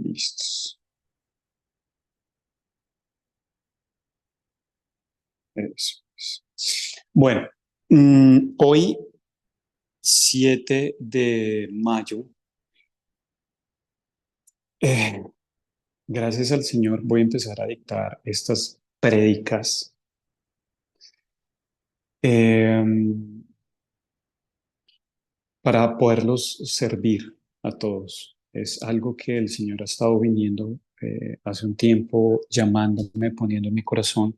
Listos. Eso es. Bueno, hoy, 7 de mayo, eh, gracias al Señor, voy a empezar a dictar estas prédicas eh, para poderlos servir a todos. Es algo que el Señor ha estado viniendo hace un tiempo, llamándome, poniendo en mi corazón.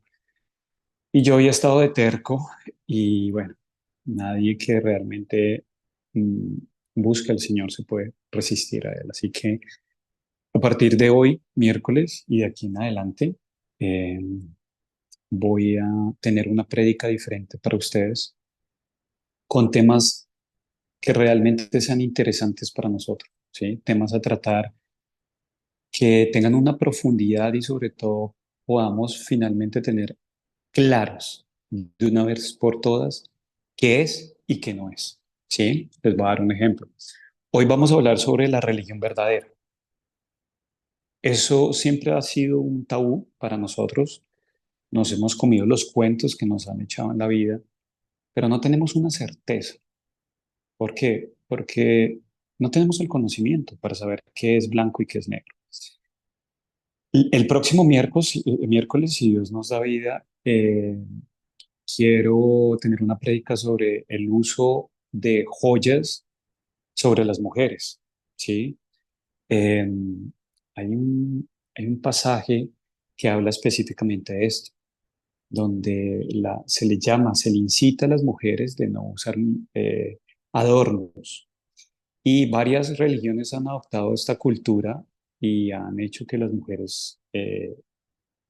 Y yo había estado de terco y bueno, nadie que realmente mm, busca al Señor se puede resistir a Él. Así que a partir de hoy, miércoles y de aquí en adelante, eh, voy a tener una prédica diferente para ustedes con temas que realmente sean interesantes para nosotros, ¿sí? Temas a tratar que tengan una profundidad y sobre todo podamos finalmente tener claros de una vez por todas qué es y qué no es, ¿sí? Les voy a dar un ejemplo. Hoy vamos a hablar sobre la religión verdadera. Eso siempre ha sido un tabú para nosotros. Nos hemos comido los cuentos que nos han echado en la vida, pero no tenemos una certeza. ¿Por qué? Porque no tenemos el conocimiento para saber qué es blanco y qué es negro. El próximo miércoles, si Dios nos da vida, quiero tener una prédica sobre el uso de joyas sobre las mujeres, ¿sí? Eh, hay un pasaje que habla específicamente de esto, donde se le incita a las mujeres de no usar eh, adornos. Y varias religiones han adoptado esta cultura y han hecho que las mujeres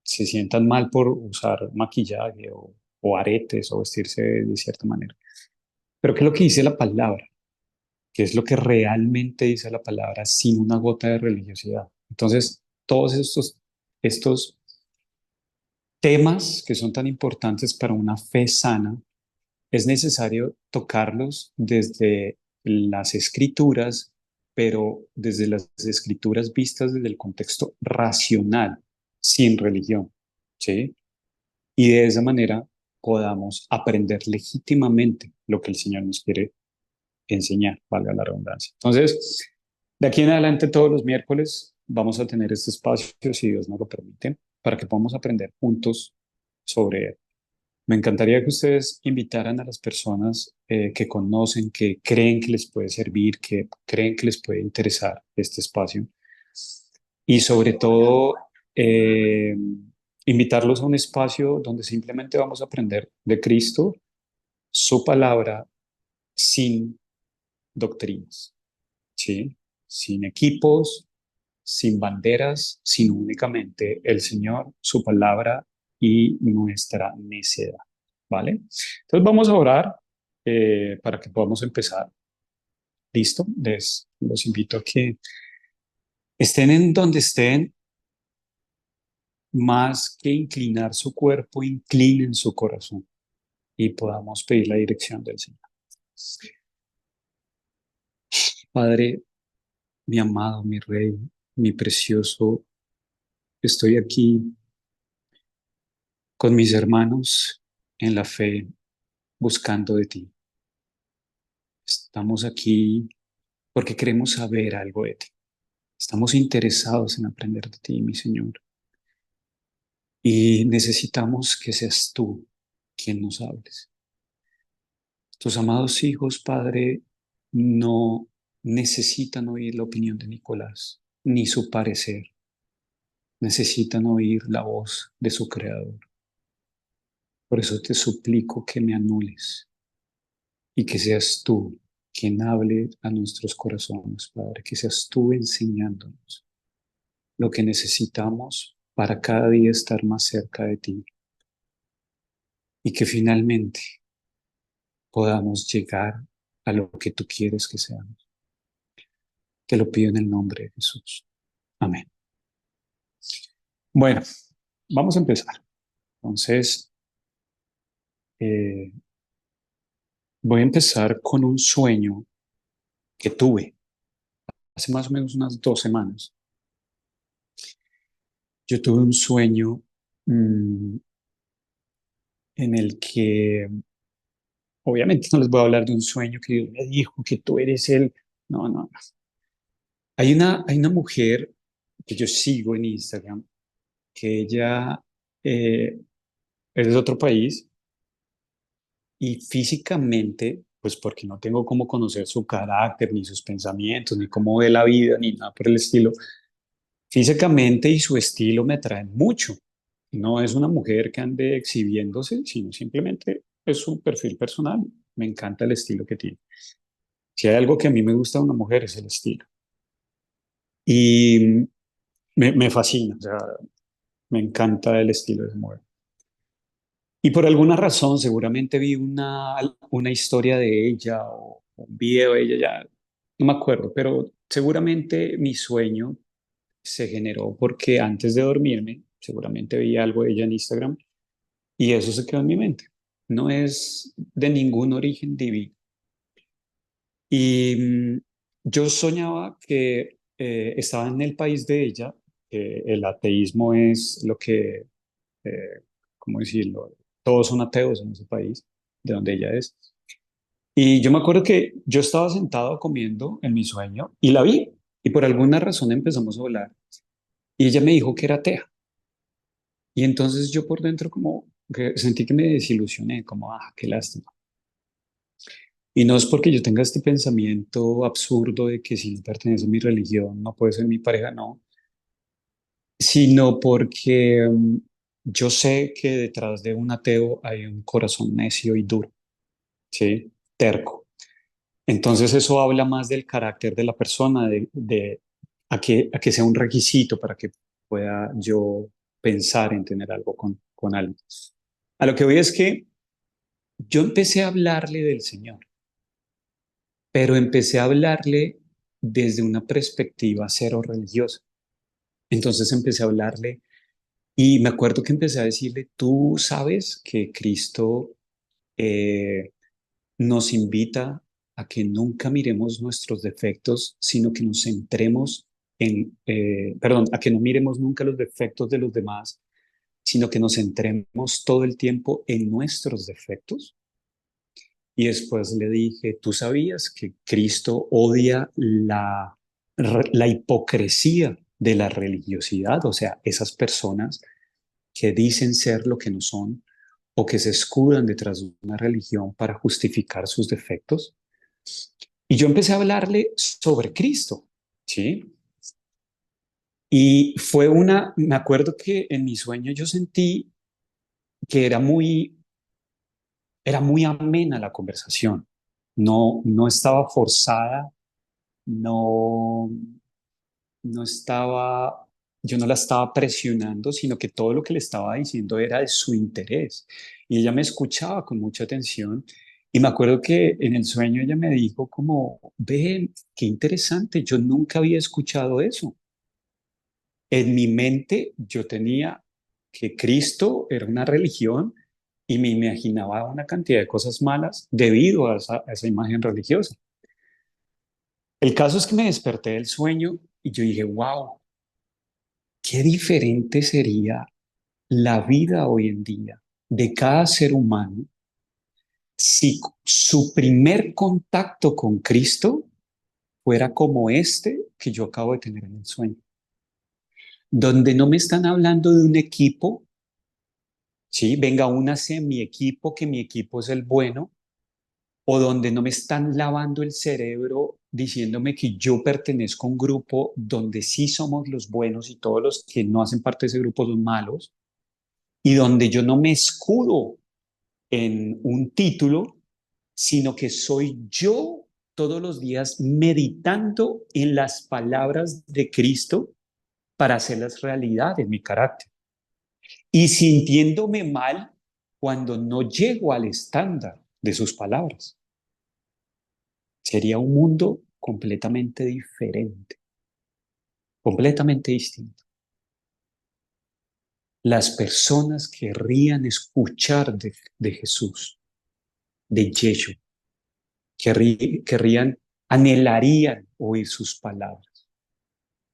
se sientan mal por usar maquillaje o aretes o vestirse de cierta manera. Pero ¿qué es lo que dice la palabra? ¿Qué es lo que realmente dice la palabra sin una gota de religiosidad? Entonces, todos estos temas que son tan importantes para una fe sana, es necesario tocarlos desde las escrituras, pero desde las escrituras vistas desde el contexto racional, sin religión, ¿sí? Y de esa manera podamos aprender legítimamente lo que el Señor nos quiere enseñar, valga la redundancia. Entonces, de aquí en adelante, todos los miércoles vamos a tener este espacio, si Dios nos lo permite, para que podamos aprender juntos sobre él. Me encantaría que ustedes invitaran a las personas que conocen, que creen que les puede servir, que creen que les puede interesar este espacio. Y sobre todo, eh, invitarlos a un espacio donde simplemente vamos a aprender de Cristo, su palabra, sin doctrinas, ¿sí? Sin equipos, sin banderas, sino únicamente el Señor, su palabra y nuestra necedad, ¿vale? Entonces vamos a orar para que podamos empezar. ¿Listo? Los invito a que estén en donde estén, más que inclinar su cuerpo, inclinen su corazón y podamos pedir la dirección del Señor. Padre, mi amado, mi rey, mi precioso, estoy aquí con mis hermanos en la fe buscando de ti. Estamos aquí porque queremos saber algo de ti. Estamos interesados en aprender de ti, mi Señor. Y necesitamos que seas tú quien nos hables. Tus amados hijos, Padre, no necesitan oír la opinión de Nicolás, ni su parecer. Necesitan oír la voz de su Creador. Por eso te suplico que me anules y que seas tú quien hable a nuestros corazones, Padre, que seas tú enseñándonos lo que necesitamos para cada día estar más cerca de ti y que finalmente podamos llegar a lo que tú quieres que seamos. Te lo pido en el nombre de Jesús. Amén. Bueno, vamos a empezar. Entonces, eh, voy a empezar con un sueño que tuve hace más o menos unas 2 semanas. yo tuve un sueño mm, en el que, obviamente no les voy a hablar de un sueño que Dios me dijo que tú eres el... No, no, no. Hay una mujer que yo sigo en Instagram, que ella eh, es de otro país y físicamente, pues porque no tengo cómo conocer su carácter, ni sus pensamientos, ni cómo ve la vida, ni nada por el estilo, físicamente y su estilo me atraen mucho. No es una mujer que ande exhibiéndose, sino simplemente es su perfil personal. Me encanta el estilo que tiene. Si hay algo que a mí me gusta de una mujer es el estilo. Y me fascina, o sea, me encanta el estilo de esa mujer. Y por alguna razón, seguramente vi una historia de ella o un video de ella, ya no me acuerdo, pero seguramente mi sueño se generó porque antes de dormirme, seguramente vi algo de ella en Instagram y eso se quedó en mi mente. No es de ningún origen divino. Y yo soñaba que estaba en el país de ella, que el ateísmo es lo que, eh, ¿cómo decirlo? Todos son ateos en ese país, de donde ella es. Y yo me acuerdo que yo estaba sentado comiendo en mi sueño y la vi y por alguna razón empezamos a hablar y ella me dijo que era atea. Y entonces yo por dentro como que sentí que me desilusioné, como, qué lástima. Y no es porque yo tenga este pensamiento absurdo de que si no pertenece a mi religión no puede ser mi pareja, no, sino porque yo sé que detrás de un ateo hay un corazón necio y duro, ¿sí? Terco. Entonces eso habla más del carácter de la persona, de a que sea un requisito para que pueda yo pensar en tener algo con alguien. A lo que voy es que yo empecé a hablarle del Señor, pero empecé a hablarle desde una perspectiva cero religiosa. Entonces empecé a hablarle y me acuerdo que empecé a decirle, tú sabes que Cristo eh, nos invita a que nunca miremos nuestros defectos, sino que nos centremos perdón, a que no miremos nunca los defectos de los demás, sino que nos centremos todo el tiempo en nuestros defectos. Y después le dije, ¿tú sabías que Cristo odia la hipocresía de la religiosidad? O sea, esas personas que dicen ser lo que no son o que se escudan detrás de una religión para justificar sus defectos. Y yo empecé a hablarle sobre Cristo, ¿sí? Y me acuerdo que en mi sueño yo sentí que era muy amena la conversación. No, no estaba forzada, no, no estaba, yo no la estaba presionando, sino que todo lo que le estaba diciendo era de su interés. Y ella me escuchaba con mucha atención. Y me acuerdo que en el sueño ella me dijo como, ven, qué interesante, yo nunca había escuchado eso. En mi mente yo tenía que Cristo era una religión y me imaginaba una cantidad de cosas malas debido a esa imagen religiosa. El caso es que me desperté del sueño y yo dije, wow, qué diferente sería la vida hoy en día de cada ser humano si su primer contacto con Cristo fuera como este que yo acabo de tener en el sueño, donde no me están hablando de un equipo, ¿sí? Venga, únase a mi equipo, que mi equipo es el bueno, o donde no me están lavando el cerebro diciéndome que yo pertenezco a un grupo donde sí somos los buenos y todos los que no hacen parte de ese grupo son malos, y donde yo no me escudo en un título, sino que soy yo todos los días meditando en las palabras de Cristo para hacerlas realidad en mi carácter y sintiéndome mal cuando no llego al estándar de sus palabras. Sería un mundo completamente diferente, completamente distinto. Las personas querrían escuchar de Jesús, de Yeshua, querrían, anhelarían oír sus palabras.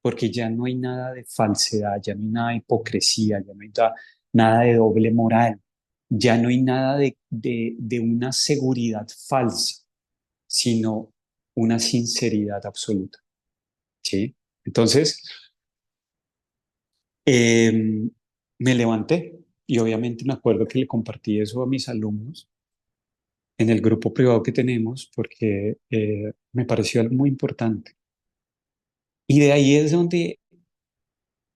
porque ya no hay nada de falsedad, ya no hay nada de hipocresía, ya no hay nada de doble moral, ya no hay nada de una seguridad falsa, sino una sinceridad absoluta, ¿sí? Entonces, me levanté y obviamente me acuerdo que le compartí eso a mis alumnos en el grupo privado que tenemos porque me pareció algo muy importante. Y de ahí es donde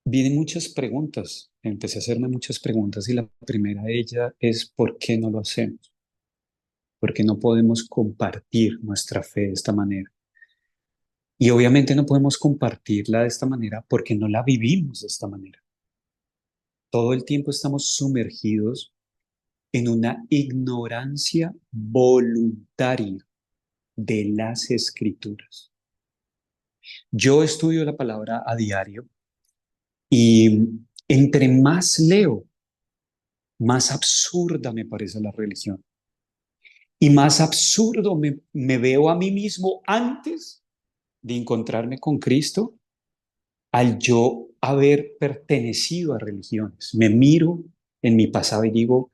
vienen muchas preguntas. Empecé a hacerme muchas preguntas y la primera de ellas es ¿por qué no lo hacemos? ¿Por qué no podemos compartir nuestra fe de esta manera? Y obviamente no podemos compartirla de esta manera porque no la vivimos de esta manera. Todo el tiempo estamos sumergidos en una ignorancia voluntaria de las escrituras. Yo estudio la palabra a diario y entre más leo, más absurda me parece la religión. Y más absurdo me veo a mí mismo antes de encontrarme con Cristo al yo haber pertenecido a religiones. Me miro en mi pasado y digo,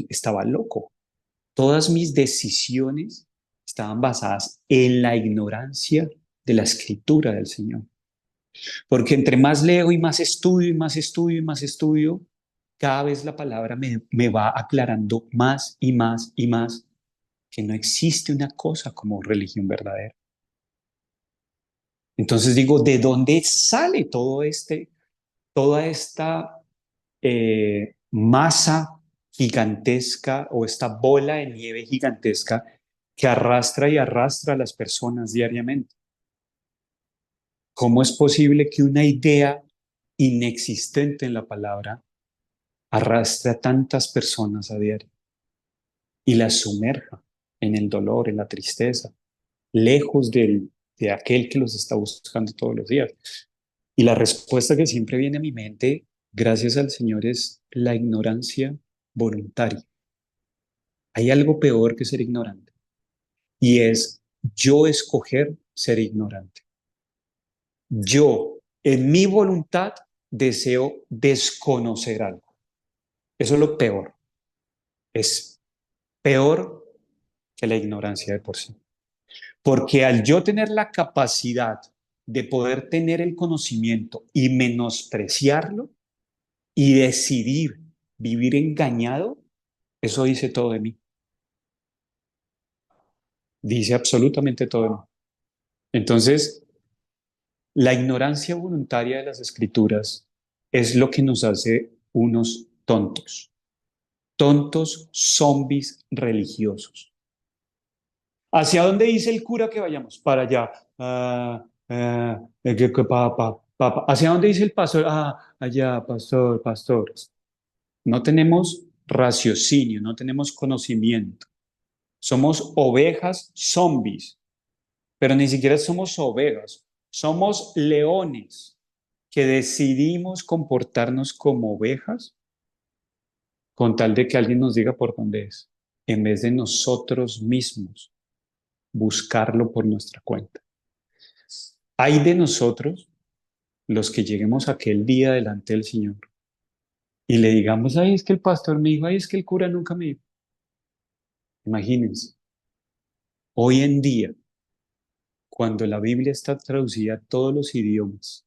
estaba loco. Todas mis decisiones estaban basadas en la ignorancia de la escritura del Señor. Porque entre más leo y más estudio y más estudio y más estudio, cada vez la palabra me va aclarando más y más y más que no existe una cosa como religión verdadera. Entonces digo, ¿de dónde sale toda esta masa gigantesca o esta bola de nieve gigantesca que arrastra y arrastra a las personas diariamente? ¿Cómo es posible que una idea inexistente en la palabra arrastre a tantas personas a diario y las sumerja en el dolor, en la tristeza, lejos de aquel que los está buscando todos los días? Y la respuesta que siempre viene a mi mente, gracias al Señor, es la ignorancia voluntaria. Hay algo peor que ser ignorante y es yo escoger ser ignorante. Yo, en mi voluntad, deseo desconocer algo. Eso es lo peor. Es peor que la ignorancia de por sí. Porque al yo tener la capacidad de poder tener el conocimiento y menospreciarlo y decidir vivir engañado, eso dice todo de mí. Dice absolutamente todo de mí. Entonces, la ignorancia voluntaria de las escrituras es lo que nos hace unos tontos, tontos zombies religiosos. ¿Hacia dónde dice el cura que vayamos? Para allá. ¿Hacia dónde dice el pastor? Allá, pastor, pastor. No tenemos raciocinio, no tenemos conocimiento. Somos ovejas zombies, pero ni siquiera somos ovejas, somos leones que decidimos comportarnos como ovejas con tal de que alguien nos diga por dónde es, en vez de nosotros mismos buscarlo por nuestra cuenta. Hay de nosotros los que lleguemos aquel día delante del Señor y le digamos, ay, es que el pastor me dijo, ay, es que el cura nunca me dijo. Imagínense, hoy en día, cuando la Biblia está traducida a todos los idiomas,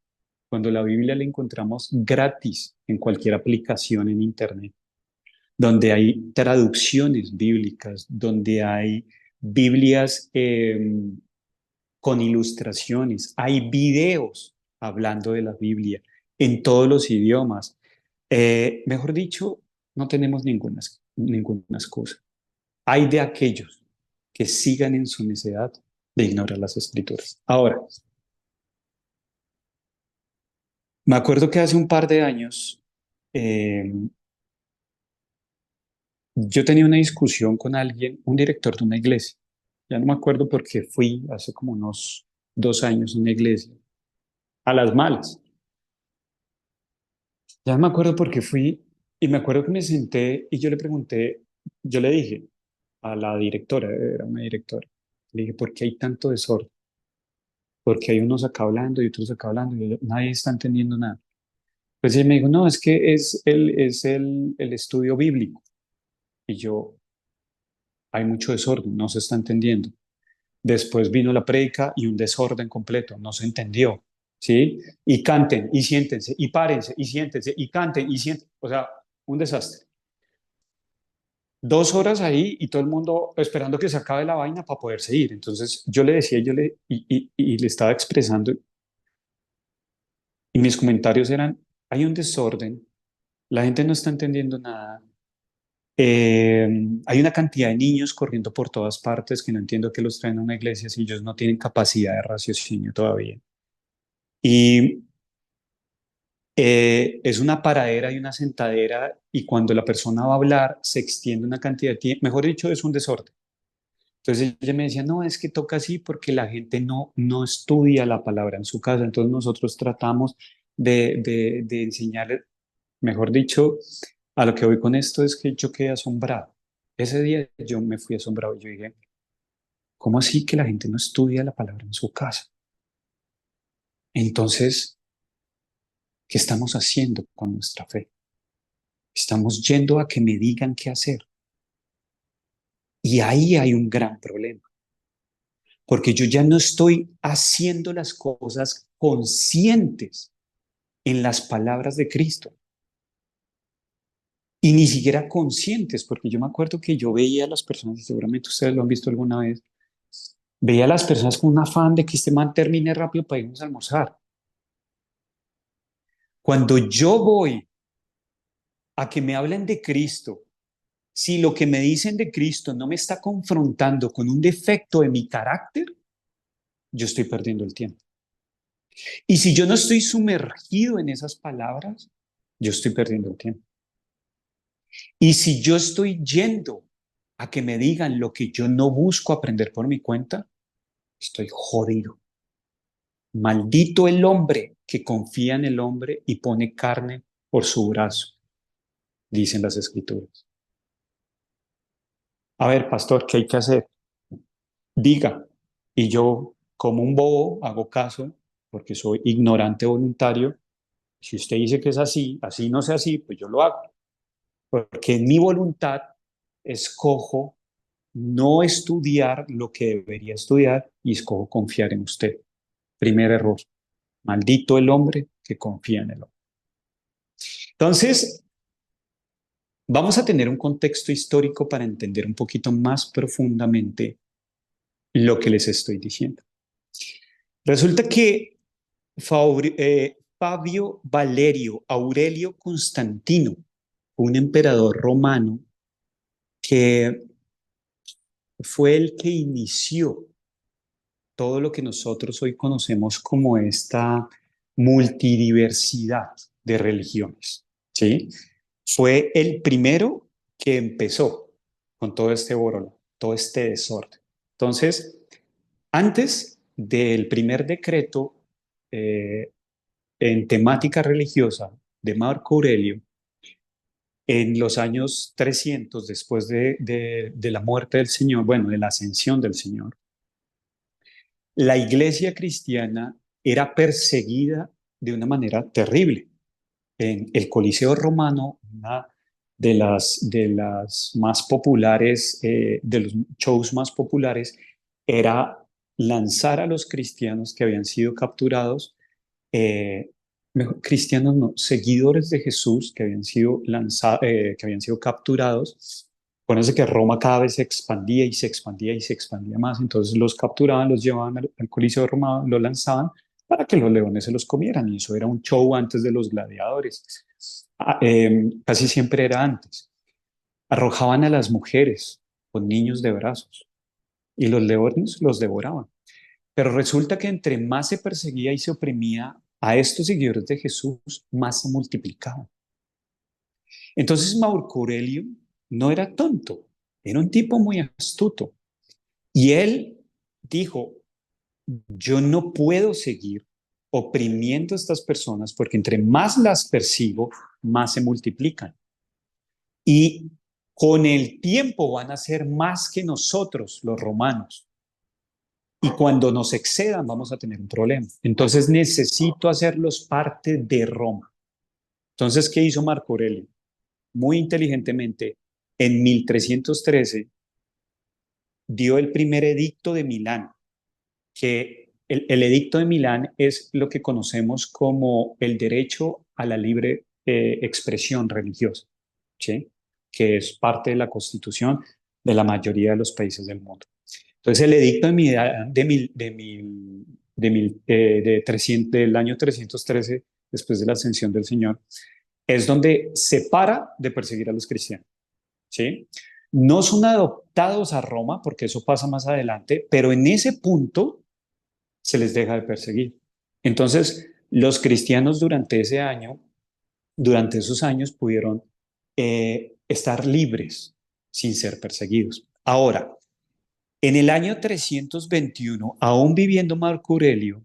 cuando la Biblia la encontramos gratis en cualquier aplicación en Internet, donde hay traducciones bíblicas, donde hay Biblias con ilustraciones, hay videos hablando de la Biblia en todos los idiomas. Mejor dicho, no tenemos ninguna excusa. Hay de aquellos que sigan en su necedad de ignorar las escrituras. Ahora, me acuerdo que hace un par de años eh, yo tenía una discusión con alguien, un director de una iglesia. Ya no me acuerdo por qué fui hace como unos 2 años a una iglesia, a las malas. Ya no me acuerdo por qué fui y me acuerdo que me senté y yo le pregunté, yo le dije a la directora, era una directora, le dije, ¿por qué hay tanto desorden? porque hay unos acá hablando y otros acá hablando y nadie está entendiendo nada. Pues ella me dijo, no, es que es el estudio bíblico. Y yo, hay mucho desorden, no se está entendiendo. Después vino la prédica y un desorden completo, no se entendió, ¿sí? Y canten, y siéntense, y párense, y siéntense, y canten, y siéntense. O sea, un desastre. 2 horas ahí y todo el mundo esperando que se acabe la vaina para poderse ir. Entonces yo le decía, y le estaba expresando, y mis comentarios eran, hay un desorden, la gente no está entendiendo nada. Eh, Hay una cantidad de niños corriendo por todas partes que no entiendo que los traen a una iglesia si ellos no tienen capacidad de raciocinio todavía. Y es una paradera y una sentadera y cuando la persona va a hablar se extiende una cantidad de tiempo, mejor dicho, es un desorden. Entonces ella me decía, no, es que toca así porque la gente no estudia la palabra en su casa, entonces nosotros tratamos de enseñarle, mejor dicho, a lo que voy con esto es que yo quedé asombrado. Ese día yo me fui asombrado, yo dije, ¿cómo así que la gente no estudia la palabra en su casa? Entonces, ¿qué estamos haciendo con nuestra fe? Estamos yendo a que me digan qué hacer. Y ahí hay un gran problema, porque yo ya no estoy haciendo las cosas conscientes en las palabras de Cristo y ni siquiera conscientes, porque yo me acuerdo que yo veía a las personas, y seguramente ustedes lo han visto alguna vez, veía a las personas con un afán de que este man termine rápido para irnos a almorzar. Cuando yo voy a que me hablen de Cristo, si lo que me dicen de Cristo no me está confrontando con un defecto de mi carácter, yo estoy perdiendo el tiempo. Y si yo no estoy sumergido en esas palabras, yo estoy perdiendo el tiempo. Y si yo estoy yendo a que me digan lo que yo no busco aprender por mi cuenta, estoy jodido. Maldito el hombre que confía en el hombre y pone carne por su brazo, dicen las escrituras. A ver, pastor, ¿qué hay que hacer? Diga. Y yo, como un bobo, hago caso porque soy ignorante voluntario. Si usted dice que es así, así no sea así, pues yo lo hago. Porque en mi voluntad escojo no estudiar lo que debería estudiar y escojo confiar en usted. Primer error. Maldito el hombre que confía en el hombre. Entonces, vamos a tener un contexto histórico para entender un poquito más profundamente lo que les estoy diciendo. Resulta que Fabio Valerio Aurelio Constantino, un emperador romano que fue el que inició todo lo que nosotros hoy conocemos como esta multidiversidad de religiones, ¿sí? Fue el primero que empezó con todo este borolo, todo este desorden. Entonces, antes del primer decreto eh, en temática religiosa de Marco Aurelio, en los años 300 después de la muerte del Señor, bueno, de la ascensión del Señor, la iglesia cristiana era perseguida de una manera terrible. En el Coliseo Romano, una de las más populares, de los shows más populares, era lanzar a los cristianos que habían sido capturados, eh, cristianos no, seguidores de Jesús que habían sido capturados. Acuérdense que Roma cada vez se expandía y se expandía y se expandía más, entonces los capturaban, los llevaban al Coliseo Romano, los lanzaban para que los leones se los comieran, y eso era un show antes de los gladiadores. Casi siempre era antes. Arrojaban a las mujeres con niños de brazos y los leones los devoraban. Pero resulta que entre más se perseguía y se oprimía a estos seguidores de Jesús, más se multiplicaban. Entonces Marco Aurelio no era tonto, era un tipo muy astuto. Y él dijo, yo no puedo seguir oprimiendo a estas personas porque entre más las persigo, más se multiplican. Y con el tiempo van a ser más que nosotros, los romanos. y cuando nos excedan vamos a tener un problema. Entonces necesito hacerlos parte de Roma. Entonces, ¿qué hizo Marco Aurelio? Muy inteligentemente, en 1313 dio el primer edicto de Milán, que el edicto de Milán es lo que conocemos como el derecho a la libre expresión religiosa, ¿sí? Que es parte de la constitución de la mayoría de los países del mundo. Entonces, el edicto de Milán de 300, del año 313, después de la ascensión del Señor, es donde se para de perseguir a los cristianos, ¿sí? No son adoptados a Roma, porque eso pasa más adelante, pero en ese punto se les deja de perseguir. Entonces, los cristianos durante ese año, durante esos años, pudieron estar libres sin ser perseguidos. Ahora, en el año 321, aún viviendo Marco Aurelio,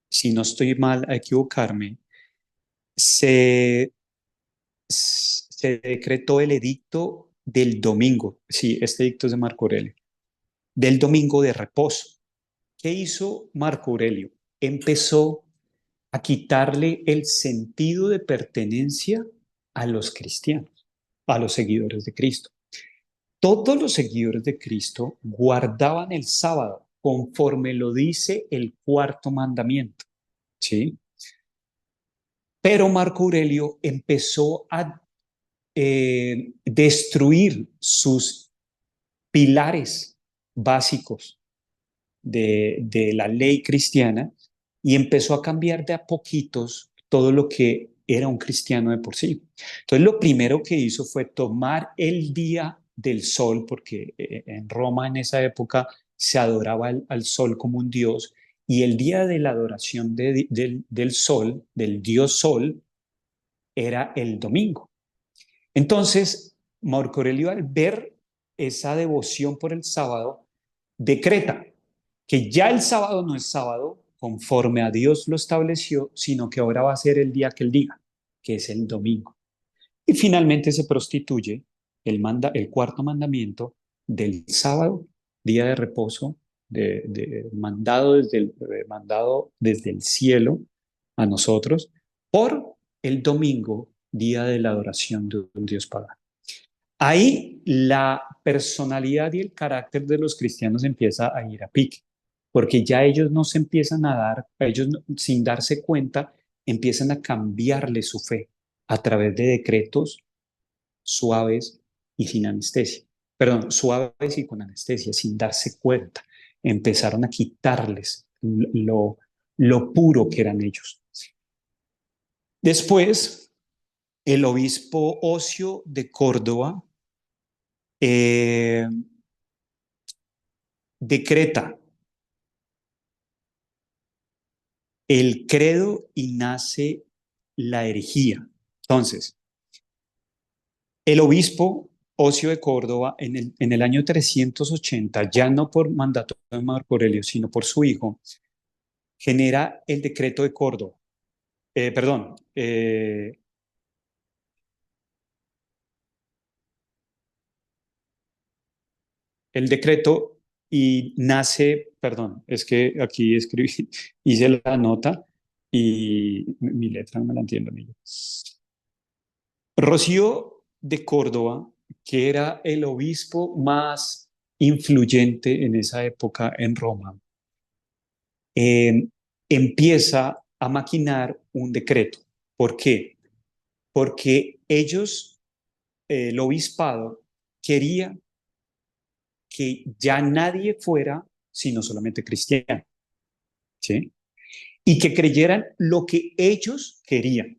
si no estoy mal a equivocarme, se, se decretó el edicto del domingo. Sí, este edicto es de Marco Aurelio, del domingo de reposo. ¿Qué hizo Marco Aurelio? Empezó a quitarle el sentido de pertenencia a los cristianos, a los seguidores de Cristo. Todos los seguidores de Cristo guardaban el sábado conforme lo dice el cuarto mandamiento, ¿sí? Pero Marco Aurelio empezó a destruir sus pilares básicos de la ley cristiana y empezó a cambiar de a poquitos todo lo que era un cristiano de por sí. Entonces, lo primero que hizo fue tomar el día del sol, porque en Roma en esa época se adoraba al sol como un dios, y el día de la adoración del sol, del dios sol, era el domingo. Entonces, Marco Aurelio, al ver esa devoción por el sábado, decreta que ya el sábado no es sábado conforme a Dios lo estableció, sino que ahora va a ser el día que él diga, que es el domingo. Y finalmente se prostituye el cuarto mandamiento del sábado, día de reposo, mandado desde el cielo a nosotros, por el domingo, día de la adoración de un Dios pagano. Ahí la personalidad y el carácter de los cristianos empieza a ir a pique, porque ya ellos no se empiezan a dar, ellos sin darse cuenta, empiezan a cambiarle su fe a través de decretos suaves y sin anestesia. Perdón, suaves y con anestesia, sin darse cuenta. Empezaron a quitarles lo puro que eran ellos. Después, el obispo Ocio de Córdoba eh, decreta el credo y nace la herejía. Entonces, el obispo Ocio de Córdoba en el año 380, ya no por mandato de Marco Aurelio, sino por su hijo, genera el decreto de Córdoba. Perdón, el decreto y nace, perdón, es que aquí escribí, hice la nota y mi letra no me la entiendo, amigo. Rocío de Córdoba, que era el obispo más influyente en esa época en Roma, eh, empieza a maquinar un decreto. ¿Por qué? Porque ellos, el obispado, quería que ya nadie fuera sino solamente cristiano, ¿sí? Y que creyeran lo que ellos querían,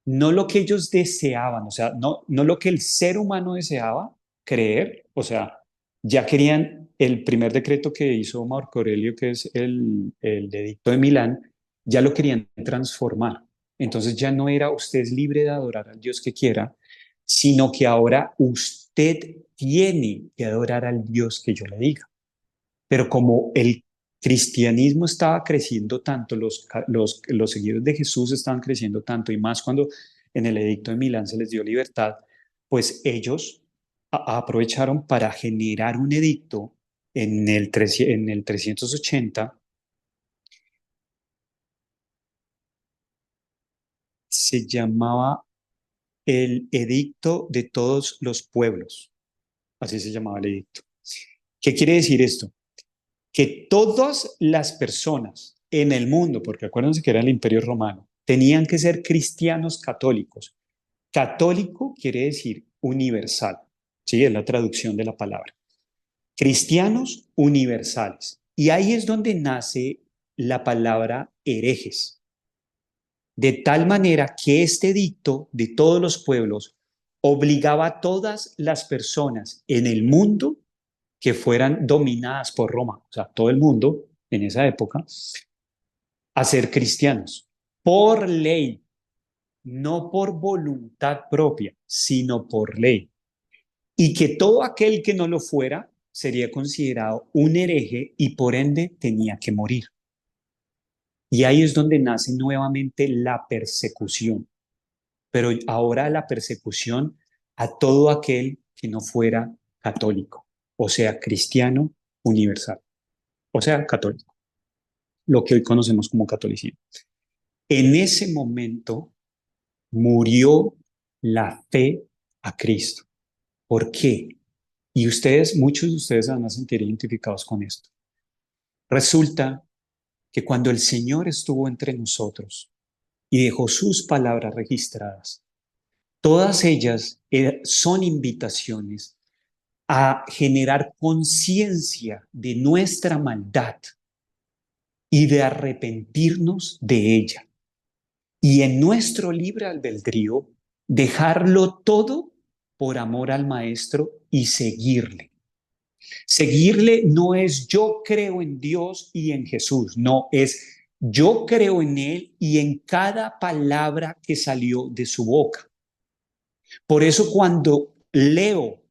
no lo que ellos deseaban, o sea, no lo que el ser humano deseaba creer, o sea, ya querían el primer decreto que hizo Marco Aurelio, que es el edicto de Milán, ya lo querían transformar. Entonces ya no era usted es libre de adorar al Dios que quiera, sino que ahora usted tiene que adorar al Dios que yo le diga. Pero como el cristianismo estaba creciendo tanto, los seguidores de Jesús estaban creciendo tanto, y más cuando en el edicto de Milán se les dio libertad, pues ellos aprovecharon para generar un edicto En el 380 se llamaba el Edicto de todos los pueblos. Así se llamaba el edicto. ¿Qué quiere decir esto? Que todas las personas en el mundo, porque acuérdense que era el Imperio Romano, tenían que ser cristianos católicos. Católico quiere decir universal, ¿sí? Es la traducción de la palabra. Cristianos universales. Y ahí es donde nace la palabra herejes. De tal manera que este edicto de todos los pueblos obligaba a todas las personas en el mundo que fueran dominadas por Roma, o sea, todo el mundo en esa época, a ser cristianos, por ley, no por voluntad propia, sino por ley. Y que todo aquel que no lo fuera sería considerado un hereje y por ende tenía que morir. Y ahí es donde nace nuevamente la persecución, pero ahora la persecución a todo aquel que no fuera católico, o sea, cristiano universal, o sea, católico, lo que hoy conocemos como catolicismo. En ese momento murió la fe a Cristo. ¿Por qué? Y ustedes, muchos de ustedes se van a sentir identificados con esto. Resulta que cuando el Señor estuvo entre nosotros y dejó sus palabras registradas, todas ellas son invitaciones a generar conciencia de nuestra maldad y de arrepentirnos de ella. Y en nuestro libre albedrío, dejarlo todo por amor al Maestro y seguirle. Seguirle no es yo creo en Dios y en Jesús, no, es yo creo en Él y en cada palabra que salió de su boca. Por eso cuando leo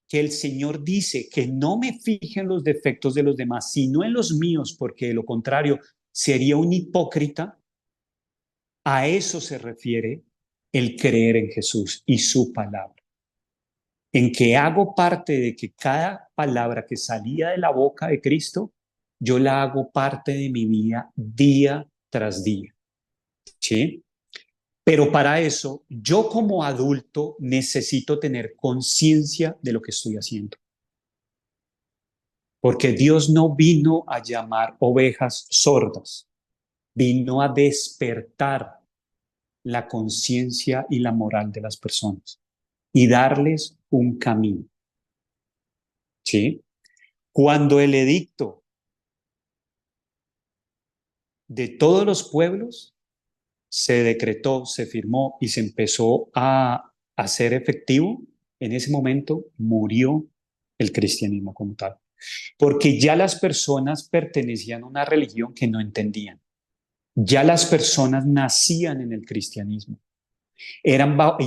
que el Señor dice que no me fije en los defectos de los demás, sino en los míos, porque de lo contrario sería un hipócrita, a eso se refiere el creer en Jesús y su palabra. En que hago parte de que cada palabra que salía de la boca de Cristo, yo la hago parte de mi vida día tras día. ¿Sí? Pero para eso, yo como adulto necesito tener conciencia de lo que estoy haciendo. Porque Dios no vino a llamar ovejas sordas, vino a despertar la conciencia y la moral de las personas y darles un camino. ¿Sí? Cuando el edicto de todos los pueblos se decretó, se firmó y se empezó a hacer efectivo, en ese momento murió el cristianismo como tal, porque ya las personas pertenecían a una religión que no entendían. Ya las personas nacían en el cristianismo. Y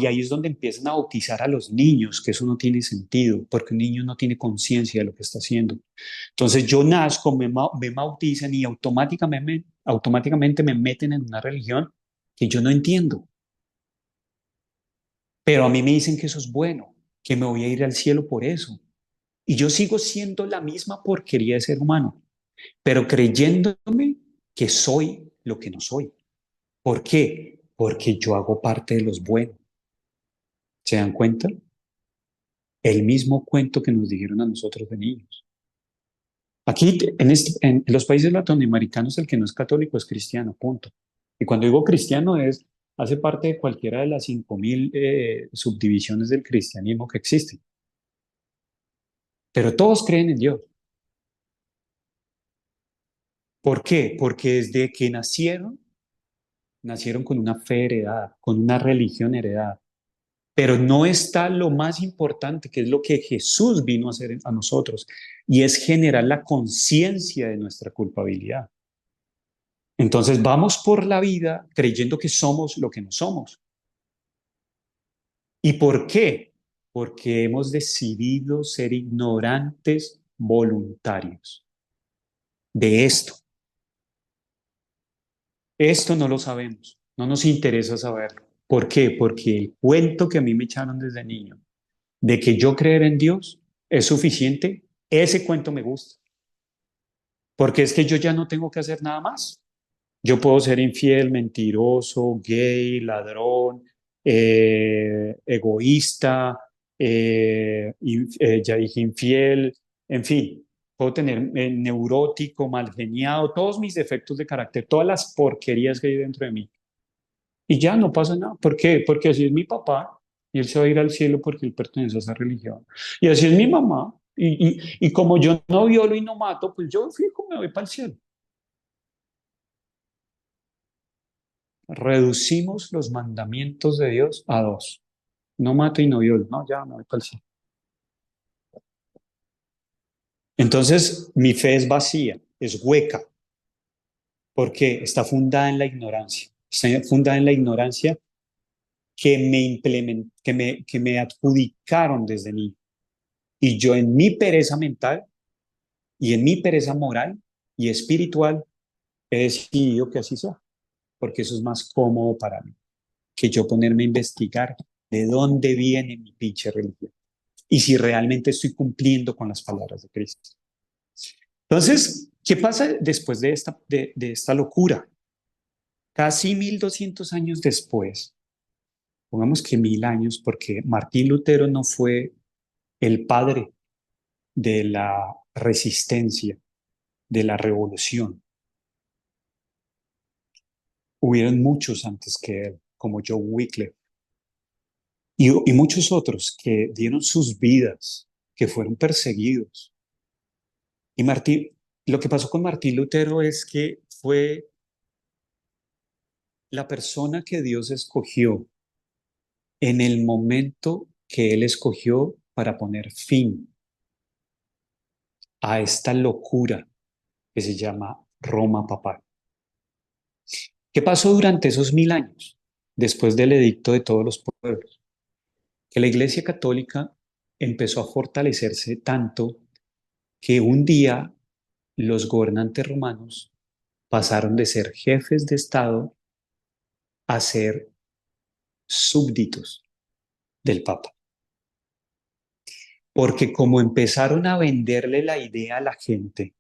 ahí es donde empiezan a bautizar a los niños, que eso no tiene sentido, porque un niño no tiene conciencia de lo que está haciendo. Entonces yo nazco, me bautizan y automáticamente me meten en una religión que yo no entiendo. Pero a mí me dicen que eso es bueno, que me voy a ir al cielo por eso. Y yo sigo siendo la misma porquería de ser humano, pero creyéndome que soy lo que no soy. ¿Por qué? Porque yo hago parte de los buenos. ¿Se dan cuenta? El mismo cuento que nos dijeron a nosotros de niños. Aquí, en los países latinoamericanos, el que no es católico es cristiano, punto. Y cuando digo cristiano hace parte de cualquiera de las 5.000 subdivisiones del cristianismo que existen. Pero todos creen en Dios. ¿Por qué? Porque desde que nacieron con una fe heredada, con una religión heredada. Pero no está lo más importante, que es lo que Jesús vino a hacer a nosotros, y es generar la conciencia de nuestra culpabilidad. Entonces vamos por la vida creyendo que somos lo que no somos. ¿Y por qué? Porque hemos decidido ser ignorantes voluntarios de esto. Esto no lo sabemos, no nos interesa saberlo. ¿Por qué? Porque el cuento que a mí me echaron desde niño de que yo creer en Dios es suficiente, ese cuento me gusta. porque es que yo ya no tengo que hacer nada más. Yo puedo ser infiel, mentiroso, gay, ladrón, egoísta, ya dije infiel, en fin, puedo tener neurótico, mal geniado, todos mis defectos de carácter, todas las porquerías que hay dentro de mí. Y ya no pasa nada. ¿Por qué? Porque así es mi papá y él se va a ir al cielo porque él pertenece a esa religión. Y así es mi mamá. Y como yo no violo y no mato, pues yo fijo, me voy para el cielo. Reducimos los mandamientos de Dios a dos. No mato y no violo. No, ya me voy para el cielo. Entonces, mi fe es vacía, es hueca, porque está fundada en la ignorancia. Está fundada en la ignorancia que me adjudicaron desde niño. Y yo en mi pereza mental y en mi pereza moral y espiritual he decidido que así sea, porque eso es más cómodo para mí que yo ponerme a investigar de dónde viene mi pinche religión y si realmente estoy cumpliendo con las palabras de Cristo. Entonces, ¿qué pasa después de esta locura? Casi 1200 años después, pongamos que 1000 años, porque Martín Lutero no fue el padre de la resistencia, de la revolución. Hubieron muchos antes que él, como John Wycliffe, y muchos otros que dieron sus vidas, que fueron perseguidos. Y lo que pasó con Martín Lutero es que fue la persona que Dios escogió en el momento que él escogió para poner fin a esta locura que se llama Roma papal. ¿Qué pasó durante esos 1000 años, después del edicto de todos los pueblos? Que la Iglesia Católica empezó a fortalecerse tanto que un día los gobernantes romanos pasaron de ser jefes de Estado a ser súbditos del Papa. Porque como empezaron a venderle la idea a la gente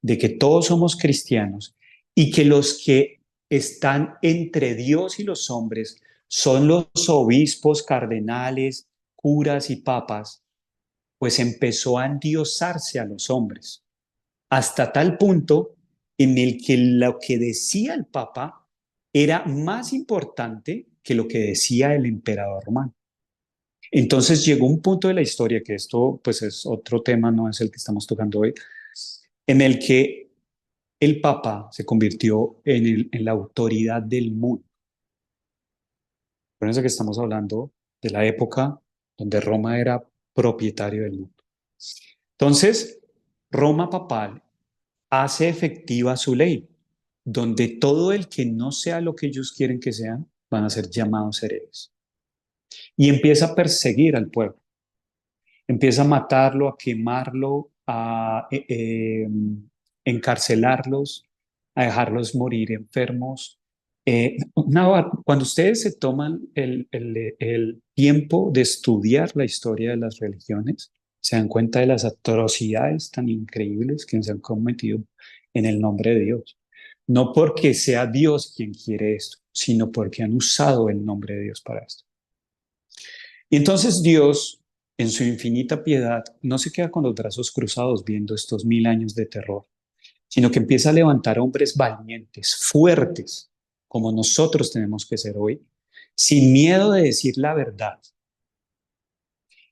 de que todos somos cristianos y que los que están entre Dios y los hombres son los obispos, cardenales, curas y papas, pues empezó a endiosarse a los hombres, hasta tal punto en el que lo que decía el papa era más importante que lo que decía el emperador romano. Entonces llegó un punto de la historia, que esto pues es otro tema, no es el que estamos tocando hoy, en el que el Papa se convirtió en la autoridad del mundo. Por eso que estamos hablando de la época donde Roma era propietario del mundo. Entonces, Roma papal hace efectiva su ley, donde todo el que no sea lo que ellos quieren que sean, van a ser llamados herejes. Y empieza a perseguir al pueblo, empieza a matarlo, a quemarlo, a encarcelarlos, a dejarlos morir enfermos. Cuando ustedes se toman el tiempo de estudiar la historia de las religiones, se dan cuenta de las atrocidades tan increíbles que se han cometido en el nombre de Dios. No porque sea Dios quien quiere esto, sino porque han usado el nombre de Dios para esto. Y entonces Dios, en su infinita piedad, no se queda con los brazos cruzados viendo estos 1000 años de terror, sino que empieza a levantar hombres valientes, fuertes, como nosotros tenemos que ser hoy, sin miedo de decir la verdad.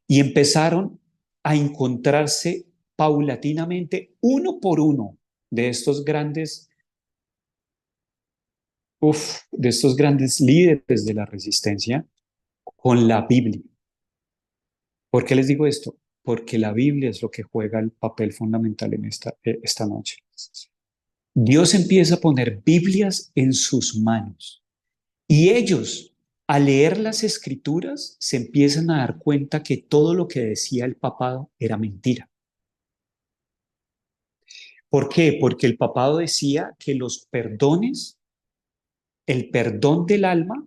Y empezaron a encontrarse paulatinamente, uno por uno, de estos grandes, de estos grandes líderes de la resistencia con la Biblia. ¿Por qué les digo esto? Porque la Biblia es lo que juega el papel fundamental en esta noche. Dios empieza a poner Biblias en sus manos y ellos, al leer las escrituras, se empiezan a dar cuenta que todo lo que decía el papado era mentira. ¿Por qué? Porque el papado decía que los perdones, el perdón del alma,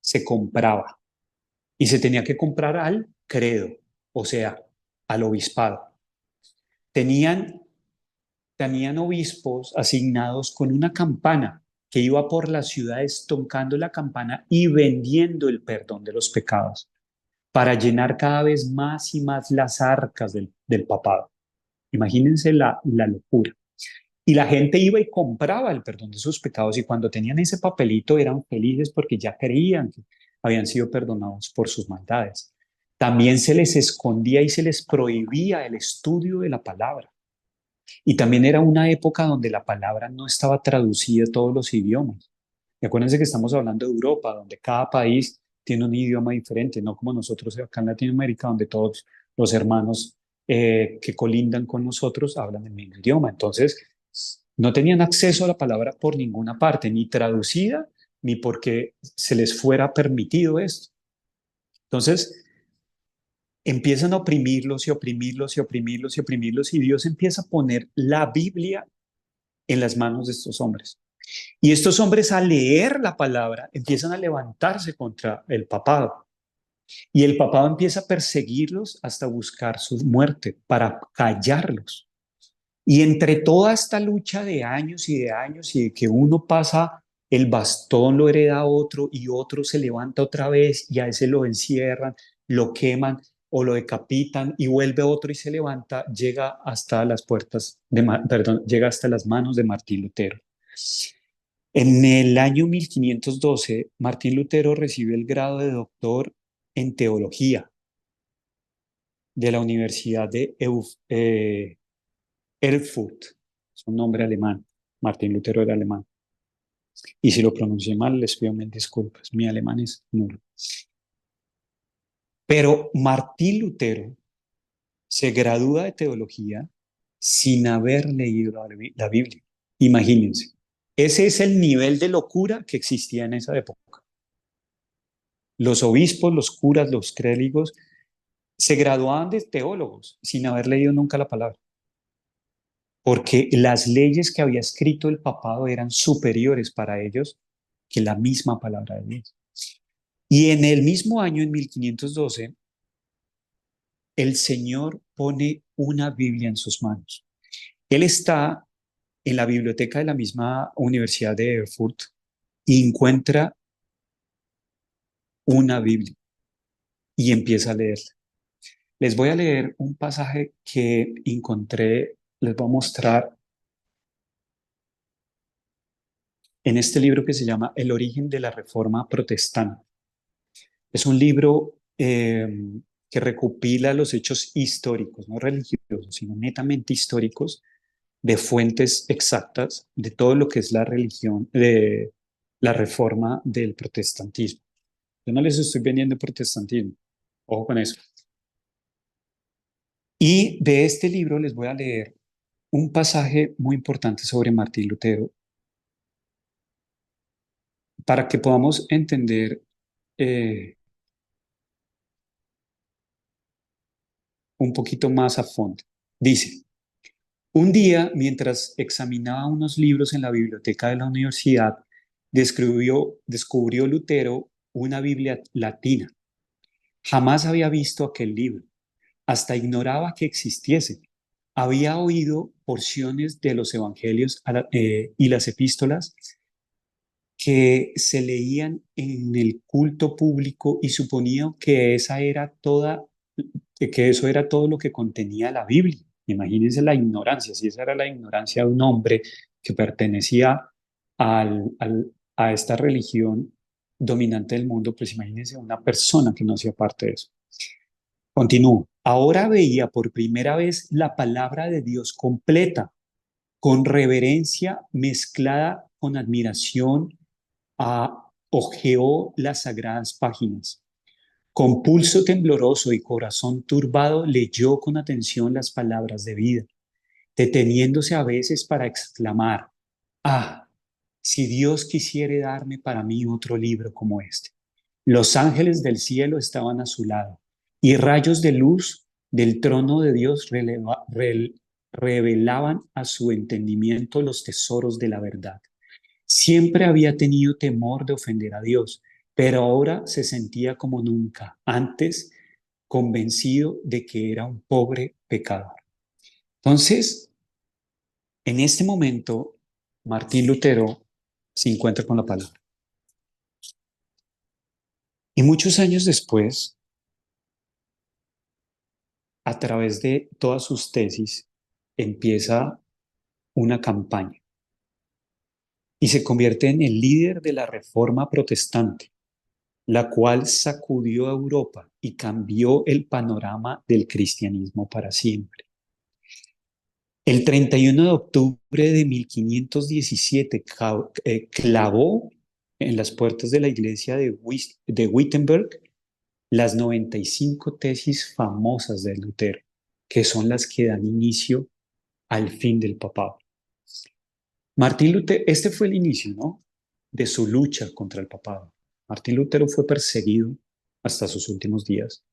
se compraba y se tenía que comprar al credo, o sea, al obispado. Tenían tenían obispos asignados con una campana que iba por las ciudades tocando la campana y vendiendo el perdón de los pecados para llenar cada vez más y más las arcas del papado. Imagínense la locura. Y la gente iba y compraba el perdón de sus pecados y cuando tenían ese papelito eran felices porque ya creían que habían sido perdonados por sus maldades. También se les escondía y se les prohibía el estudio de la palabra. Y también era una época donde la palabra no estaba traducida a todos los idiomas. Y acuérdense que estamos hablando de Europa, donde cada país tiene un idioma diferente, no como nosotros acá en Latinoamérica, donde todos los hermanos que colindan con nosotros hablan el mismo idioma. Entonces, no tenían acceso a la palabra por ninguna parte, ni traducida, ni porque se les fuera permitido esto. Entonces, empiezan a oprimirlos y oprimirlos y oprimirlos y oprimirlos y Dios empieza a poner la Biblia en las manos de estos hombres. Y estos hombres al leer la palabra empiezan a levantarse contra el papado. Y el papado empieza a perseguirlos hasta buscar su muerte para callarlos. Y entre toda esta lucha de años y de años y de que uno pasa el bastón, lo hereda a otro y otro se levanta otra vez y a ese lo encierran, lo queman o lo decapitan y vuelve otro y se levanta, llega hasta las puertas de, perdón, llega hasta las manos de Martín Lutero. En el año 1512, Martín Lutero recibe el grado de doctor en teología de la Universidad de Erfurt, es un nombre alemán. Martín Lutero era alemán. Y si lo pronuncié mal, les pido mil disculpas. Mi alemán es nulo. Pero Martín Lutero se gradúa de teología sin haber leído la Biblia. Imagínense. Ese es el nivel de locura que existía en esa época. Los obispos, los curas, los clérigos se graduaban de teólogos sin haber leído nunca la palabra, porque las leyes que había escrito el papado eran superiores para ellos que la misma palabra de Dios. Y en el mismo año, en 1512, el Señor pone una Biblia en sus manos. Él está en la biblioteca de la misma Universidad de Erfurt y encuentra una Biblia y empieza a leerla. Les voy a leer un pasaje que encontré, les voy a mostrar en este libro que se llama El origen de la Reforma Protestante. Es un libro que recopila los hechos históricos, no religiosos, sino netamente históricos, de fuentes exactas de todo lo que es la religión, de la reforma del protestantismo. Yo no les estoy vendiendo protestantismo, ojo con eso. Y de este libro les voy a leer un pasaje muy importante sobre Martín Lutero para que podamos entender eh, un poquito más a fondo. Dice, un día, mientras examinaba unos libros en la biblioteca de la universidad, descubrió Lutero una Biblia latina. Jamás había visto aquel libro, hasta ignoraba que existiese. Había oído porciones de los evangelios y las epístolas que se leían en el culto público y suponía que que eso era todo lo que contenía la Biblia. Imagínense la ignorancia, si esa era la ignorancia de un hombre que pertenecía a esta religión dominante del mundo, pues imagínense una persona que no hacía parte de eso. Continúo. Ahora veía por primera vez la palabra de Dios completa, con reverencia mezclada con admiración, hojeó las sagradas páginas. Con pulso tembloroso y corazón turbado leyó con atención las palabras de vida, deteniéndose a veces para exclamar, ah, si Dios quisiere darme para mí otro libro como este. Los ángeles del cielo estaban a su lado y rayos de luz del trono de Dios revelaban a su entendimiento los tesoros de la verdad. Siempre había tenido temor de ofender a Dios, pero ahora se sentía como nunca antes convencido de que era un pobre pecador. Entonces, En este momento, Martín Lutero se encuentra con la palabra. Y muchos años después, a través de todas sus tesis, empieza una campaña y se convierte en el líder de la Reforma Protestante, la cual sacudió a Europa y cambió el panorama del cristianismo para siempre. El 31 de octubre de 1517 clavó en las puertas de la iglesia de Wittenberg las 95 tesis famosas de Lutero, que son las que dan inicio al fin del papado. Martín Lutero, este fue el inicio, ¿no?, de su lucha contra el papado. Martín Lutero fue perseguido hasta sus últimos días,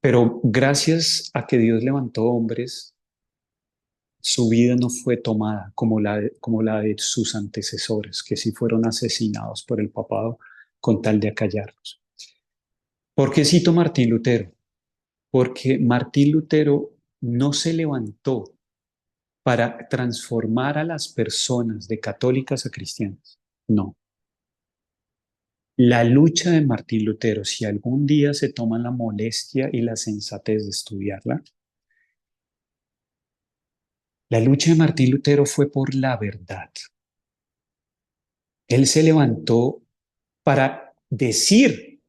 pero gracias a que Dios levantó hombres, su vida no fue tomada como la de sus antecesores, que sí fueron asesinados por el papado con tal de acallarlos. ¿Por qué cito Martín Lutero? Porque Martín Lutero no se levantó para transformar a las personas de católicas a cristianas. No. La lucha de Martín Lutero, si algún día se toman la molestia y la sensatez de estudiarla, la lucha de Martín Lutero fue por la verdad. Él se levantó para decir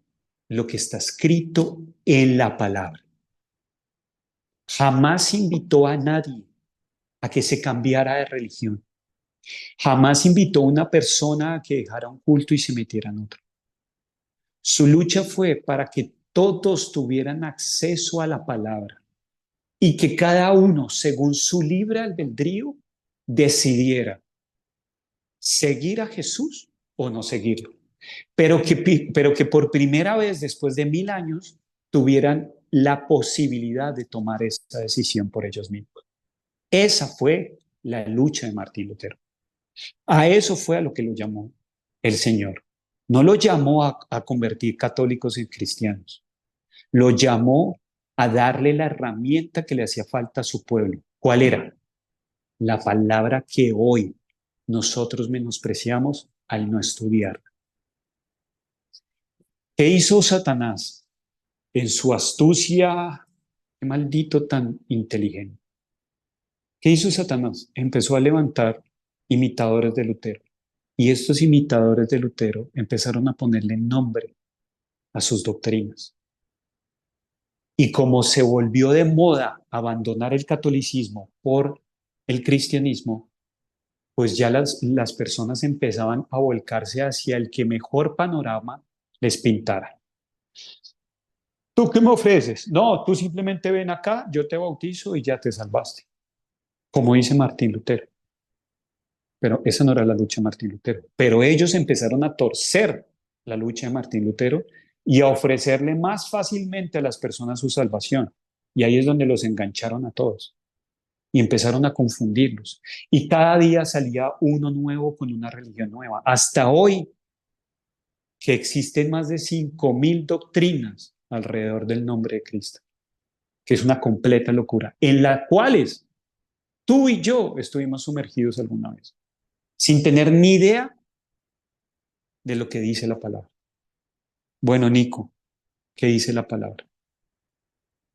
lo que está escrito en la palabra. Jamás invitó a nadie a que se cambiara de religión. Jamás invitó a una persona a que dejara un culto y se metiera en otro. Su lucha fue para que todos tuvieran acceso a la palabra y que cada uno, según su libre albedrío, decidiera seguir a Jesús o no seguirlo. Pero que por primera vez después de 1000 años tuvieran la posibilidad de tomar esa decisión por ellos mismos. Esa fue la lucha de Martín Lutero. A eso fue a lo que lo llamó el Señor. No lo llamó a convertir católicos en cristianos. Lo llamó a darle la herramienta que le hacía falta a su pueblo. ¿Cuál era? La palabra que hoy nosotros menospreciamos al no estudiar. ¿Qué hizo Satanás en su astucia? Qué maldito tan inteligente. ¿Qué hizo Satanás? Empezó a levantar imitadores de Lutero. Y estos imitadores de Lutero empezaron a ponerle nombre a sus doctrinas. Y como se volvió de moda abandonar el catolicismo por el cristianismo, pues ya las personas empezaban a volcarse hacia el que mejor panorama les pintara. ¿Tú qué me ofreces? No, tú simplemente ven acá, yo te bautizo y ya te salvaste, como dice Martín Lutero. Pero esa no era la lucha de Martín Lutero. Pero ellos empezaron a torcer la lucha de Martín Lutero y a ofrecerle más fácilmente a las personas su salvación. Y ahí es donde los engancharon a todos y empezaron a confundirlos. Y cada día salía uno nuevo con una religión nueva. Hasta hoy, que existen más de 5000 doctrinas alrededor del nombre de Cristo, que es una completa locura, en las cuales tú y yo estuvimos sumergidos alguna vez, sin tener ni idea de lo que dice la palabra. Bueno, Nico, ¿qué dice la palabra?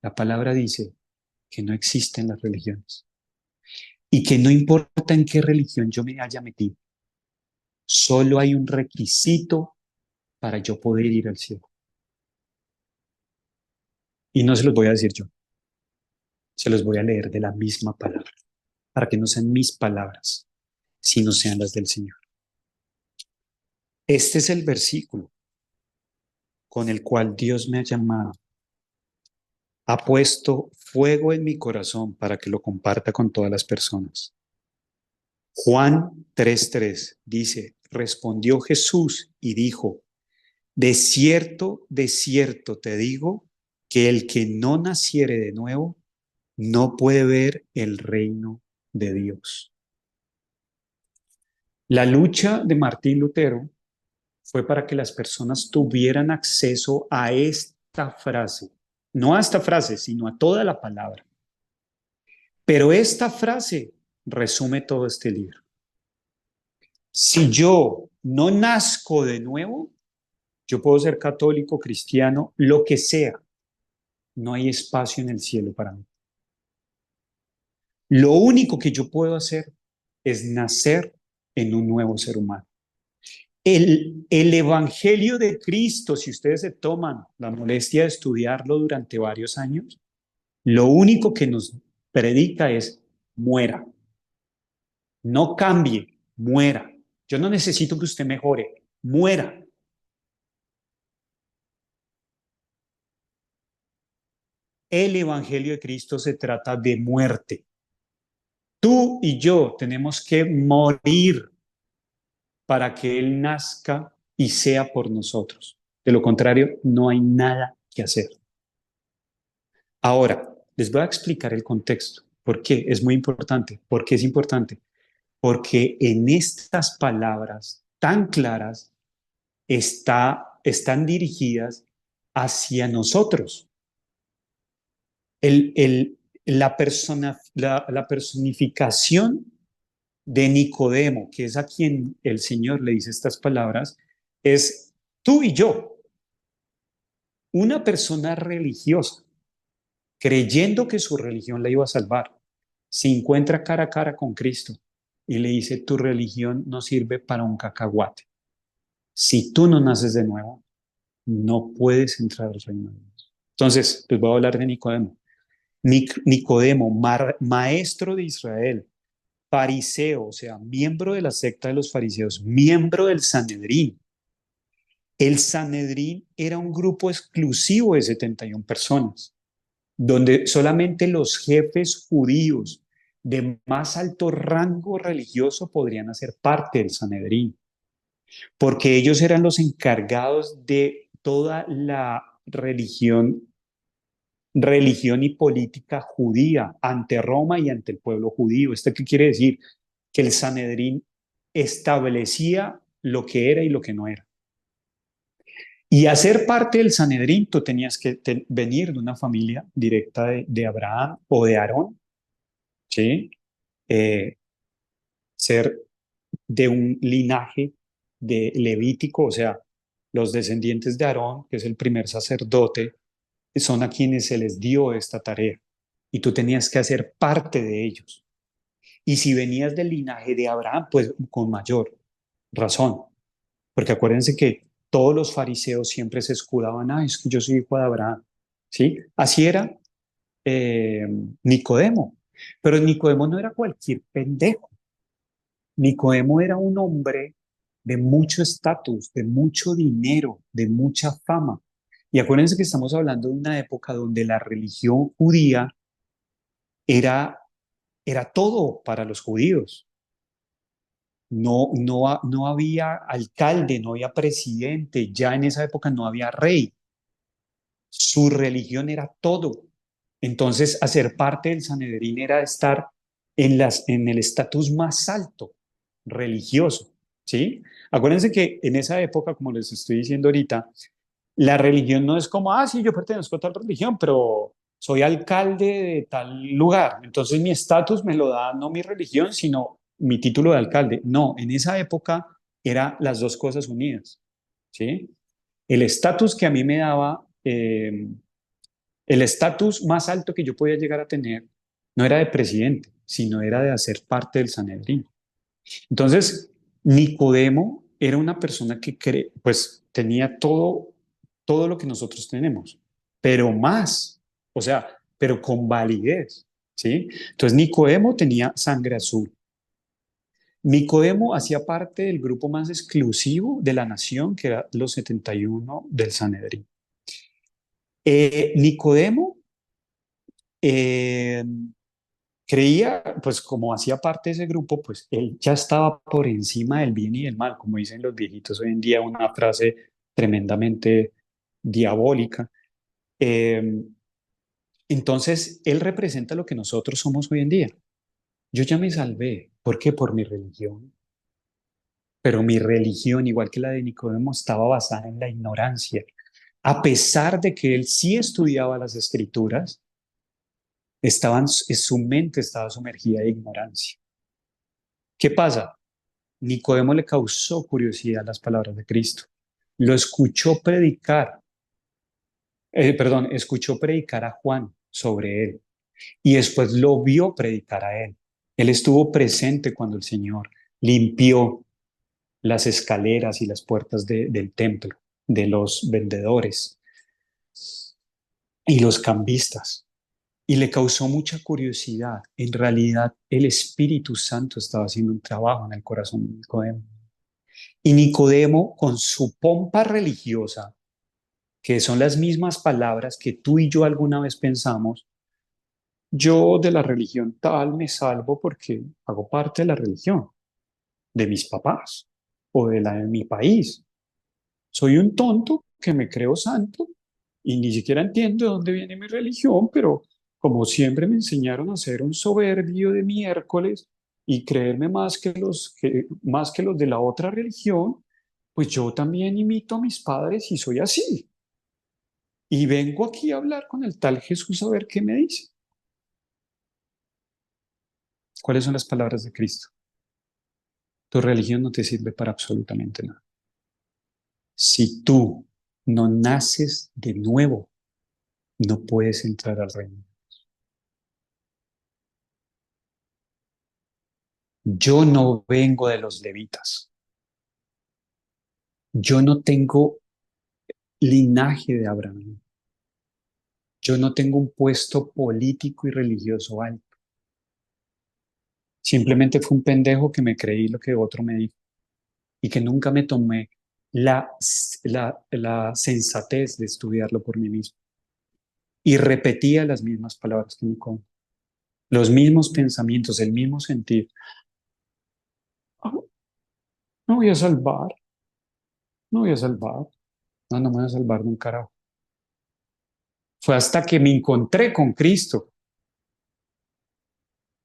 La palabra dice que no existen las religiones y que no importa en qué religión yo me haya metido, solo hay un requisito para yo poder ir al cielo. Y no se los voy a decir yo, se los voy a leer de la misma palabra, para que no sean mis palabras, sino sean las del Señor. Este es el versículo con el cual Dios me ha llamado. Ha puesto fuego en mi corazón para que lo comparta con todas las personas. Juan 3:3 dice, respondió Jesús y dijo, de cierto te digo, que el que no naciere de nuevo no puede ver el reino de Dios. La lucha de Martín Lutero fue para que las personas tuvieran acceso a esta frase, no a esta frase, sino a toda la palabra. Pero esta frase resume todo este libro. Si yo no nazco de nuevo, yo puedo ser católico, cristiano, lo que sea. No hay espacio en el cielo para mí. Lo único que yo puedo hacer es nacer en un nuevo ser humano. El Evangelio de Cristo, si ustedes se toman la molestia de estudiarlo durante varios años, lo único que nos predica es muera, no cambie, muera. Yo no necesito que usted mejore, muera. El Evangelio de Cristo se trata de muerte. Tú y yo tenemos que morir para que Él nazca y sea por nosotros. De lo contrario, no hay nada que hacer. Ahora, les voy a explicar el contexto. ¿Por qué? Es muy importante. ¿Por qué es importante? Porque en estas palabras tan claras están dirigidas hacia nosotros. El, el, la personificación de Nicodemo, que es a quien el Señor le dice estas palabras, es tú y yo, una persona religiosa, creyendo que su religión la iba a salvar, se encuentra cara a cara con Cristo y le dice, tu religión no sirve para un cacahuate. Si tú no naces de nuevo, no puedes entrar al reino de Dios. Entonces, les voy a hablar de Nicodemo. Nicodemo, maestro de Israel, fariseo, o sea, miembro de la secta de los fariseos, miembro del Sanedrín. El Sanedrín era un grupo exclusivo de 71 personas, donde solamente los jefes judíos de más alto rango religioso podrían hacer parte del Sanedrín, porque ellos eran los encargados de toda la religión y política judía ante Roma y ante el pueblo judío. ¿Esto qué quiere decir? Que el Sanedrín establecía lo que era y lo que no era. Y hacer parte del Sanedrín, tú tenías que venir de una familia directa de Abraham o de Aarón, ¿sí? Eh, ser de un linaje de levítico, o sea, los descendientes de Aarón, que es el primer sacerdote, son a quienes se les dio esta tarea. Y tú tenías que hacer parte de ellos. Y si venías del linaje de Abraham, pues con mayor razón. Porque acuérdense que todos los fariseos siempre se escudaban, ah, es que yo soy hijo de Abraham. ¿Sí? Así era eh, Nicodemo. Pero Nicodemo no era cualquier pendejo. Nicodemo era un hombre de mucho estatus, de mucho dinero, de mucha fama. Y acuérdense que estamos hablando de una época donde la religión judía era, era todo para los judíos. No había alcalde, no había presidente, ya en esa época no había rey. Su religión era todo. Entonces, hacer parte del Sanedrín era estar en el estatus más alto religioso, ¿sí? Acuérdense que en esa época, como les estoy diciendo ahorita, la religión no es como, ah, sí, yo pertenezco a tal religión, pero soy alcalde de tal lugar. Entonces mi estatus me lo da no mi religión, sino mi título de alcalde. No, en esa época eran las dos cosas unidas, ¿sí? El estatus que a mí me daba, el estatus más alto que yo podía llegar a tener, no era de presidente, sino era de hacer parte del Sanedrín. Entonces, Nicodemo era una persona que pues tenía todo lo que nosotros tenemos, pero más, o sea, pero con validez, ¿sí? Entonces, Nicodemo tenía sangre azul. Nicodemo hacía parte del grupo más exclusivo de la nación, que era los 71 del Sanedrín. Nicodemo eh, creía, pues como hacía parte de ese grupo, pues él ya estaba por encima del bien y del mal, como dicen los viejitos hoy en día, una frase tremendamente diabólica. Eh, entonces, él representa lo que nosotros somos hoy en día. Yo ya me salvé. ¿Por qué? Por mi religión. Pero mi religión, igual que la de Nicodemo, estaba basada en la ignorancia. A pesar de que él sí estudiaba las escrituras, Su mente estaba sumergida en ignorancia. ¿Qué pasa? Nicodemo le causó curiosidad las palabras de Cristo. Lo escuchó predicar, escuchó predicar a Juan sobre él y después lo vio predicar a él. Él estuvo presente cuando el Señor limpió las escaleras y las puertas del templo, de los vendedores y los cambistas. Y le causó mucha curiosidad. En realidad, el Espíritu Santo estaba haciendo un trabajo en el corazón de Nicodemo. Y Nicodemo, con su pompa religiosa, que son las mismas palabras que tú y yo alguna vez pensamos, yo de la religión tal me salvo porque hago parte de la religión, de mis papás o de la de mi país. Soy un tonto que me creo santo y ni siquiera entiendo de dónde viene mi religión, pero como siempre me enseñaron a ser un soberbio de miércoles y creerme más que los de la otra religión, pues yo también imito a mis padres y soy así. Y vengo aquí a hablar con el tal Jesús a ver qué me dice. ¿Cuáles son las palabras de Cristo? Tu religión no te sirve para absolutamente nada. Si tú no naces de nuevo, no puedes entrar al reino. Yo no vengo de los levitas. Yo no tengo linaje de Abraham. Yo no tengo un puesto político y religioso alto. Simplemente fue un pendejo que me creí lo que otro me dijo y que nunca me tomé la sensatez de estudiarlo por mí mismo. Y repetía las mismas palabras que me con los mismos pensamientos, el mismo sentir. Ah, me voy a salvar, me voy a salvar. No, no me voy a salvar de un carajo. Fue hasta que me encontré con Cristo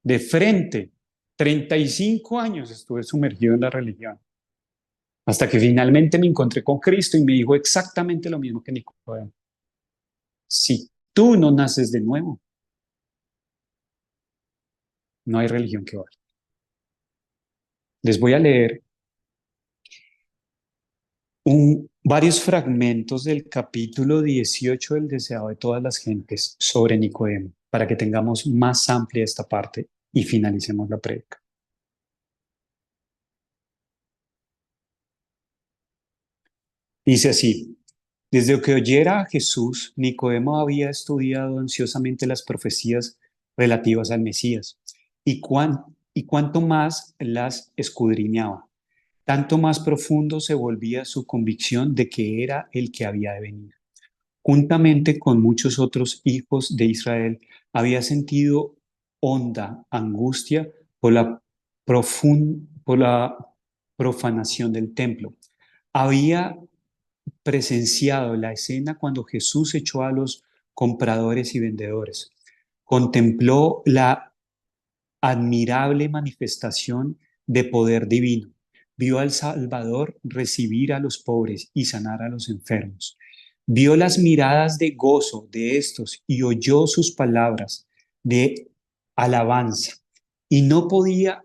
de frente. 35 años estuve sumergido en la religión, hasta que finalmente me encontré con Cristo y me dijo exactamente lo mismo que Nicodemo. Si tú no naces de nuevo, no hay religión que valga. Les voy a leer varios fragmentos del capítulo 18 del Deseado de todas las gentes sobre Nicodemo, para que tengamos más amplia esta parte y finalicemos la prédica. Dice así: desde que oyera a Jesús, Nicodemo había estudiado ansiosamente las profecías relativas al Mesías, y cuanto más las escudriñaba, tanto más profundo se volvía su convicción de que era el que había de venir. Juntamente con muchos otros hijos de Israel, había sentido honda angustia por la profanación del templo. Había presenciado la escena cuando Jesús echó a los compradores y vendedores. Contempló la admirable manifestación de poder divino. Vio al Salvador recibir a los pobres y sanar a los enfermos. Vio las miradas de gozo de estos y oyó sus palabras de alabanza. Y no podía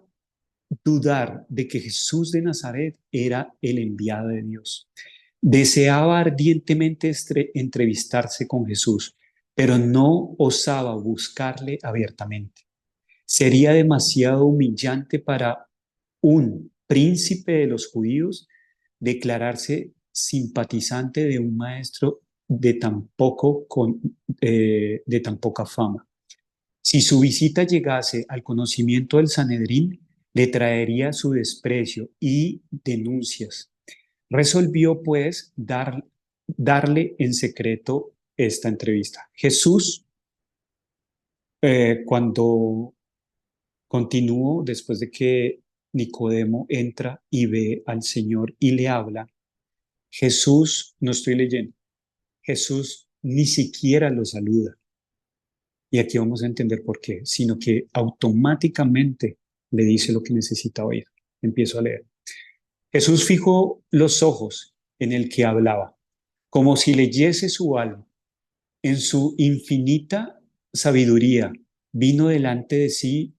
dudar de que Jesús de Nazaret era el enviado de Dios. Deseaba ardientemente entrevistarse con Jesús, pero no osaba buscarle abiertamente. Sería demasiado humillante para un príncipe de los judíos declararse simpatizante de un maestro de tan poca fama. Si su visita llegase al conocimiento del Sanedrín, le traería su desprecio y denuncias. Resolvió, pues, darle en secreto esta entrevista. Jesús, cuando continuó, después de que Nicodemo entra y ve al Señor y le habla, Jesús, no estoy leyendo, Jesús ni siquiera lo saluda. Y aquí vamos a entender por qué, sino que automáticamente le dice lo que necesita oír. Empiezo a leer. Jesús fijó los ojos en el que hablaba, como si leyese su alma. En su infinita sabiduría vino delante de sí,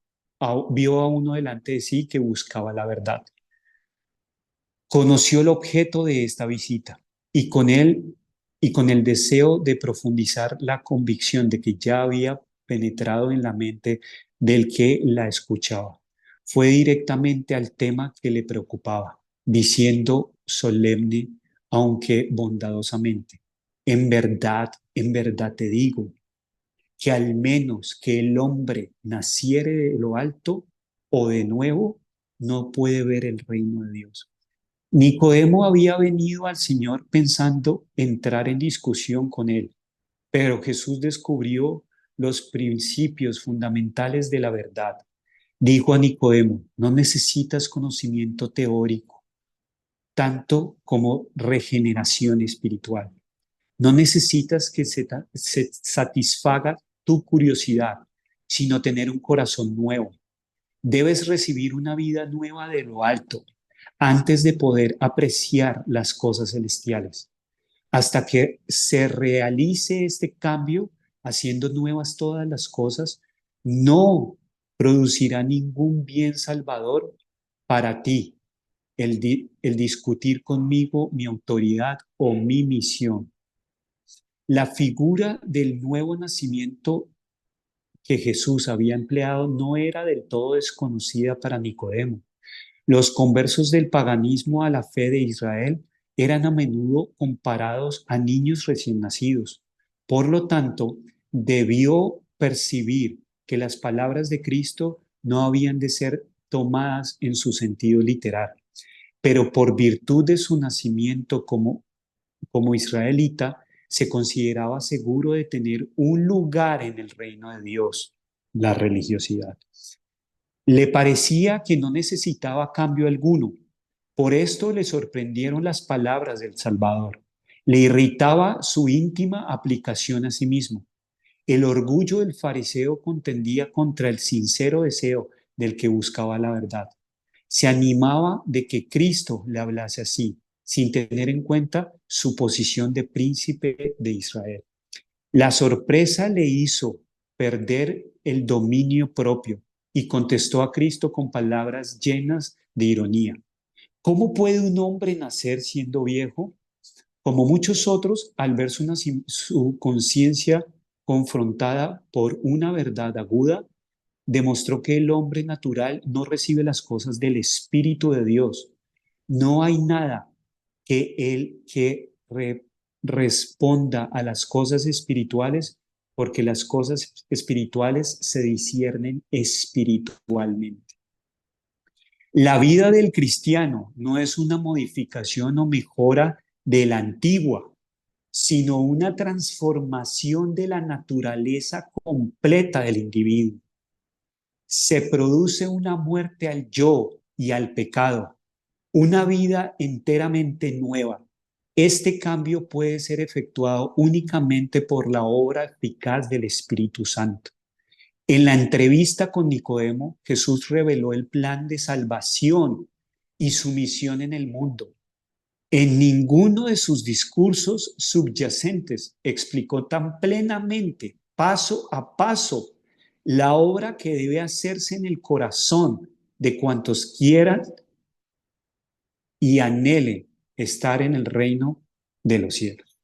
vio a uno delante de sí que buscaba la verdad. Conoció el objeto de esta visita y con él y con el deseo de profundizar la convicción de que ya había penetrado en la mente del que la escuchaba. Fue directamente al tema que le preocupaba, diciendo solemne, aunque bondadosamente, en verdad te digo, que al menos que el hombre naciere de lo alto o de nuevo, no puede ver el reino de Dios. Nicodemo había venido al Señor pensando entrar en discusión con él, pero Jesús descubrió los principios fundamentales de la verdad. Dijo a Nicodemo, no necesitas conocimiento teórico, tanto como regeneración espiritual. No necesitas que se satisfaga tu curiosidad, sino tener un corazón nuevo. Debes recibir una vida nueva de lo alto antes de poder apreciar las cosas celestiales. Hasta que se realice este cambio, haciendo nuevas todas las cosas, no producirá ningún bien salvador para ti el discutir conmigo mi autoridad o mi misión. La figura del nuevo nacimiento que Jesús había empleado no era del todo desconocida para Nicodemo. Los conversos del paganismo a la fe de Israel eran a menudo comparados a niños recién nacidos. Por lo tanto, debió percibir que las palabras de Cristo no habían de ser tomadas en su sentido literal, pero por virtud de su nacimiento como israelita, se consideraba seguro de tener un lugar en el reino de Dios, la religiosidad. Le parecía que no necesitaba cambio alguno. Por esto le sorprendieron las palabras del Salvador. Le irritaba su íntima aplicación a sí mismo. El orgullo del fariseo contendía contra el sincero deseo del que buscaba la verdad. Se animaba de que Cristo le hablase así, sin tener en cuenta su posición de príncipe de Israel. La sorpresa le hizo perder el dominio propio y contestó a Cristo con palabras llenas de ironía. ¿Cómo puede un hombre nacer siendo viejo? Como muchos otros, al ver su conciencia confrontada por una verdad aguda, demostró que el hombre natural no recibe las cosas del Espíritu de Dios. No hay nada que él que responda a las cosas espirituales, porque las cosas espirituales se disciernen espiritualmente. La vida del cristiano no es una modificación o mejora de la antigua, sino una transformación de la naturaleza completa del individuo. Se produce una muerte al yo y al pecado, una vida enteramente nueva. Este cambio puede ser efectuado únicamente por la obra eficaz del Espíritu Santo. En la entrevista con Nicodemo, Jesús reveló el plan de salvación y su misión en el mundo. En ninguno de sus discursos subyacentes explicó tan plenamente, paso a paso, la obra que debe hacerse en el corazón de cuantos quieran y anhelen estar en el reino de los cielos.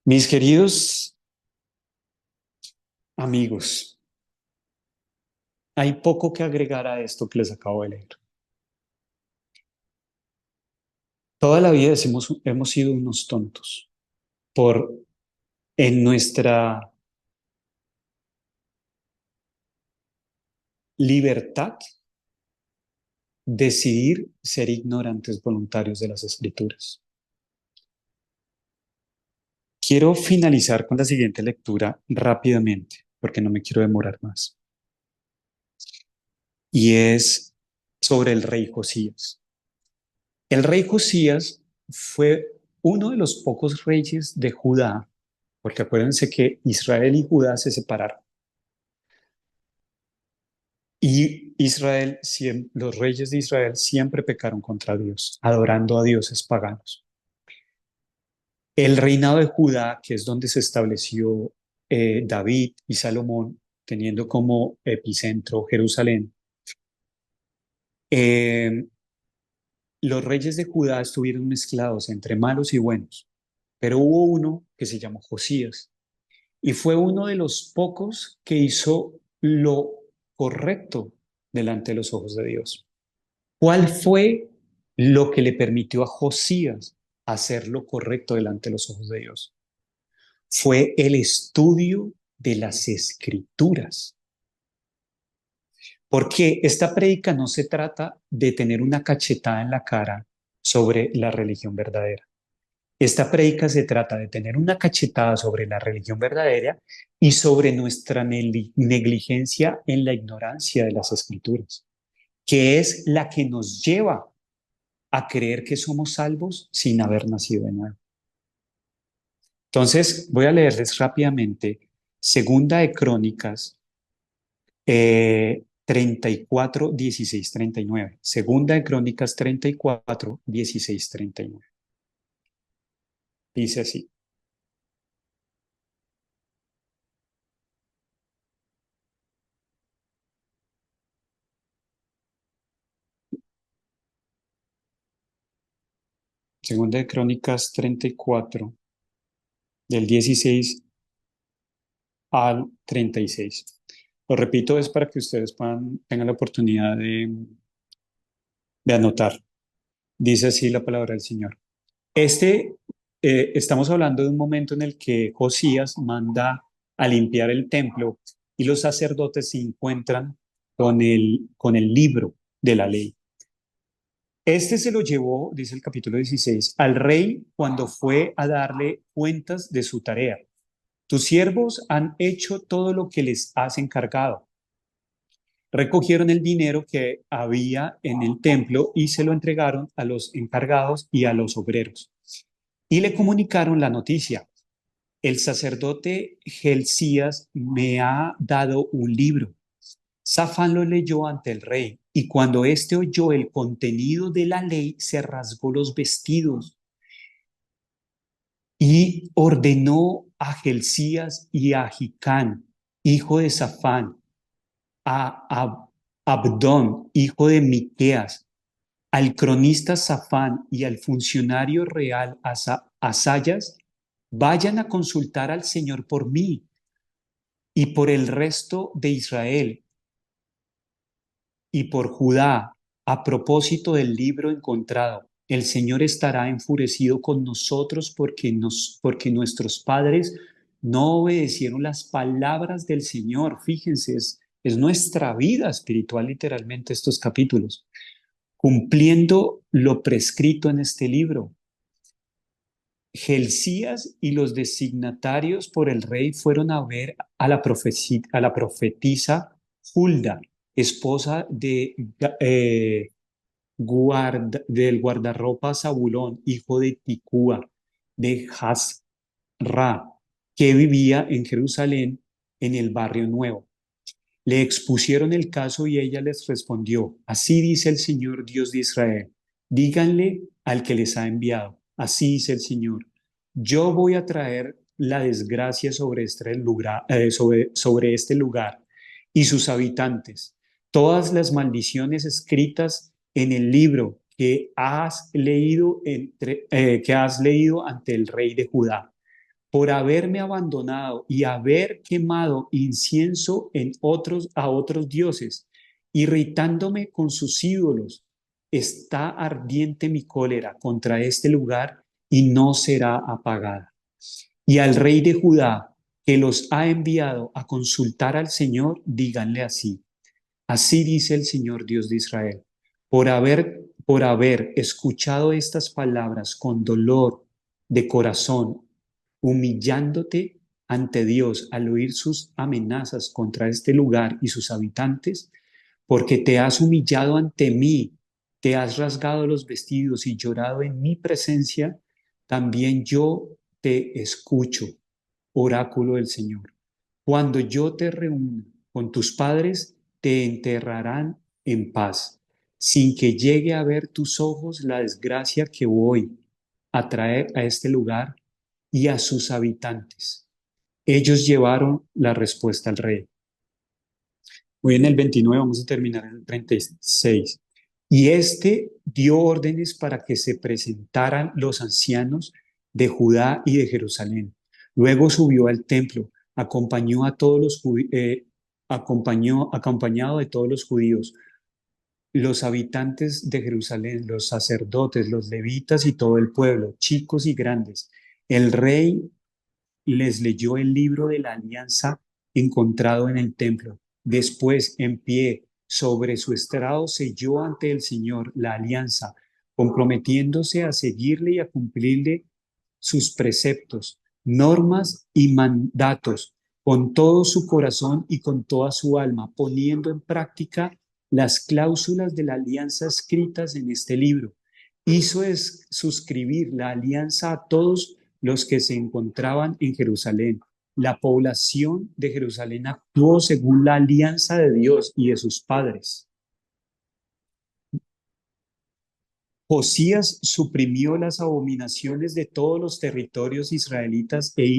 Mis queridos amigos, hay poco que agregar a esto que les acabo de leer. Toda la vida hemos sido unos tontos por en nuestra libertad decidir ser ignorantes voluntarios de las Escrituras. Quiero finalizar con la siguiente lectura rápidamente, porque no me quiero demorar más. Y es sobre el rey Josías. El rey Josías fue uno de los pocos reyes de Judá, porque acuérdense que Israel y Judá se separaron. Y los reyes de Israel siempre pecaron contra Dios, adorando a dioses paganos. El reinado de Judá, que es donde se estableció David y Salomón, teniendo como epicentro Jerusalén, eh, los reyes de Judá estuvieron mezclados entre malos y buenos, pero hubo uno que se llamó Josías y fue uno de los pocos que hizo lo correcto delante de los ojos de Dios. ¿Cuál fue lo que le permitió a Josías hacer lo correcto delante de los ojos de Dios? Fue el estudio de las escrituras. Porque esta prédica no se trata de tener una cachetada en la cara sobre la religión verdadera. Esta prédica se trata de tener una cachetada sobre la religión verdadera y sobre nuestra negligencia en la ignorancia de las escrituras, que es la que nos lleva a creer que somos salvos sin haber nacido de nuevo. Entonces, voy a leerles rápidamente Segunda de Crónicas 34, 16, 39. Segunda de Crónicas 34, 16, 39. Dice así. Segunda de Crónicas 34, del 16 al 36. Lo repito, es para que ustedes tengan la oportunidad de anotar. Dice así la palabra del Señor. Este, estamos hablando de un momento en el que Josías manda a limpiar el templo y los sacerdotes se encuentran con el libro de la ley. Este se lo llevó, dice el capítulo 16, al rey cuando fue a darle cuentas de su tarea. Tus siervos han hecho todo lo que les has encargado. Recogieron el dinero que había en el templo y se lo entregaron a los encargados y a los obreros. Y le comunicaron la noticia. El sacerdote Gelcías me ha dado un libro. Safán lo leyó ante el rey, y cuando éste oyó el contenido de la ley, se rasgó los vestidos y ordenó a Gelcías y a Jicán, hijo de Safán, a Abdón, hijo de Miqueas, al cronista Safán y al funcionario real Asayas, vayan a consultar al Señor por mí y por el resto de Israel y por Judá a propósito del libro encontrado. El Señor estará enfurecido con nosotros porque nuestros padres no obedecieron las palabras del Señor. Fíjense, es nuestra vida espiritual literalmente estos capítulos, cumpliendo lo prescrito en este libro. Gelcías y los designatarios por el rey fueron a ver a la profetisa Hulda, esposa del guardarropa Zabulón, hijo de Ticúa, de Hasra, que vivía en Jerusalén en el barrio nuevo. Le expusieron el caso y ella les respondió, así dice el Señor Dios de Israel, díganle al que les ha enviado, así dice el Señor, yo voy a traer la desgracia sobre este lugar y sus habitantes, todas las maldiciones escritas en el libro que has leído ante el rey de Judá por haberme abandonado y haber quemado incienso a otros dioses, irritándome con sus ídolos. Está ardiente mi cólera contra este lugar y no será apagada. Y al rey de Judá, que los ha enviado a consultar al Señor, díganle así. Así dice el Señor Dios de Israel, por haber escuchado estas palabras con dolor de corazón, humillándote ante Dios al oír sus amenazas contra este lugar y sus habitantes, porque te has humillado ante mí, te has rasgado los vestidos y llorado en mi presencia, también yo te escucho, oráculo del Señor. Cuando yo te reúna con tus padres, te enterrarán en paz, sin que llegue a ver tus ojos la desgracia que voy a traer a este lugar y a sus habitantes. Ellos llevaron la respuesta al rey. Hoy en el 29 vamos a terminar en el 36. Y este dio órdenes para que se presentaran los ancianos de Judá y de Jerusalén. Luego subió al templo, acompañó a todos los acompañado de todos los judíos, los habitantes de Jerusalén, los sacerdotes, los levitas y todo el pueblo, chicos y grandes. El rey les leyó el libro de la alianza encontrado en el templo. Después, en pie, sobre su estrado, selló ante el Señor la alianza, comprometiéndose a seguirle y a cumplirle sus preceptos, normas y mandatos con todo su corazón y con toda su alma, poniendo en práctica las cláusulas de la alianza escritas en este libro. Hizo suscribir la alianza a todos los que se encontraban en Jerusalén. La población de Jerusalén actuó según la alianza de Dios y de sus padres. Josías suprimió las abominaciones de todos los territorios israelitas eh,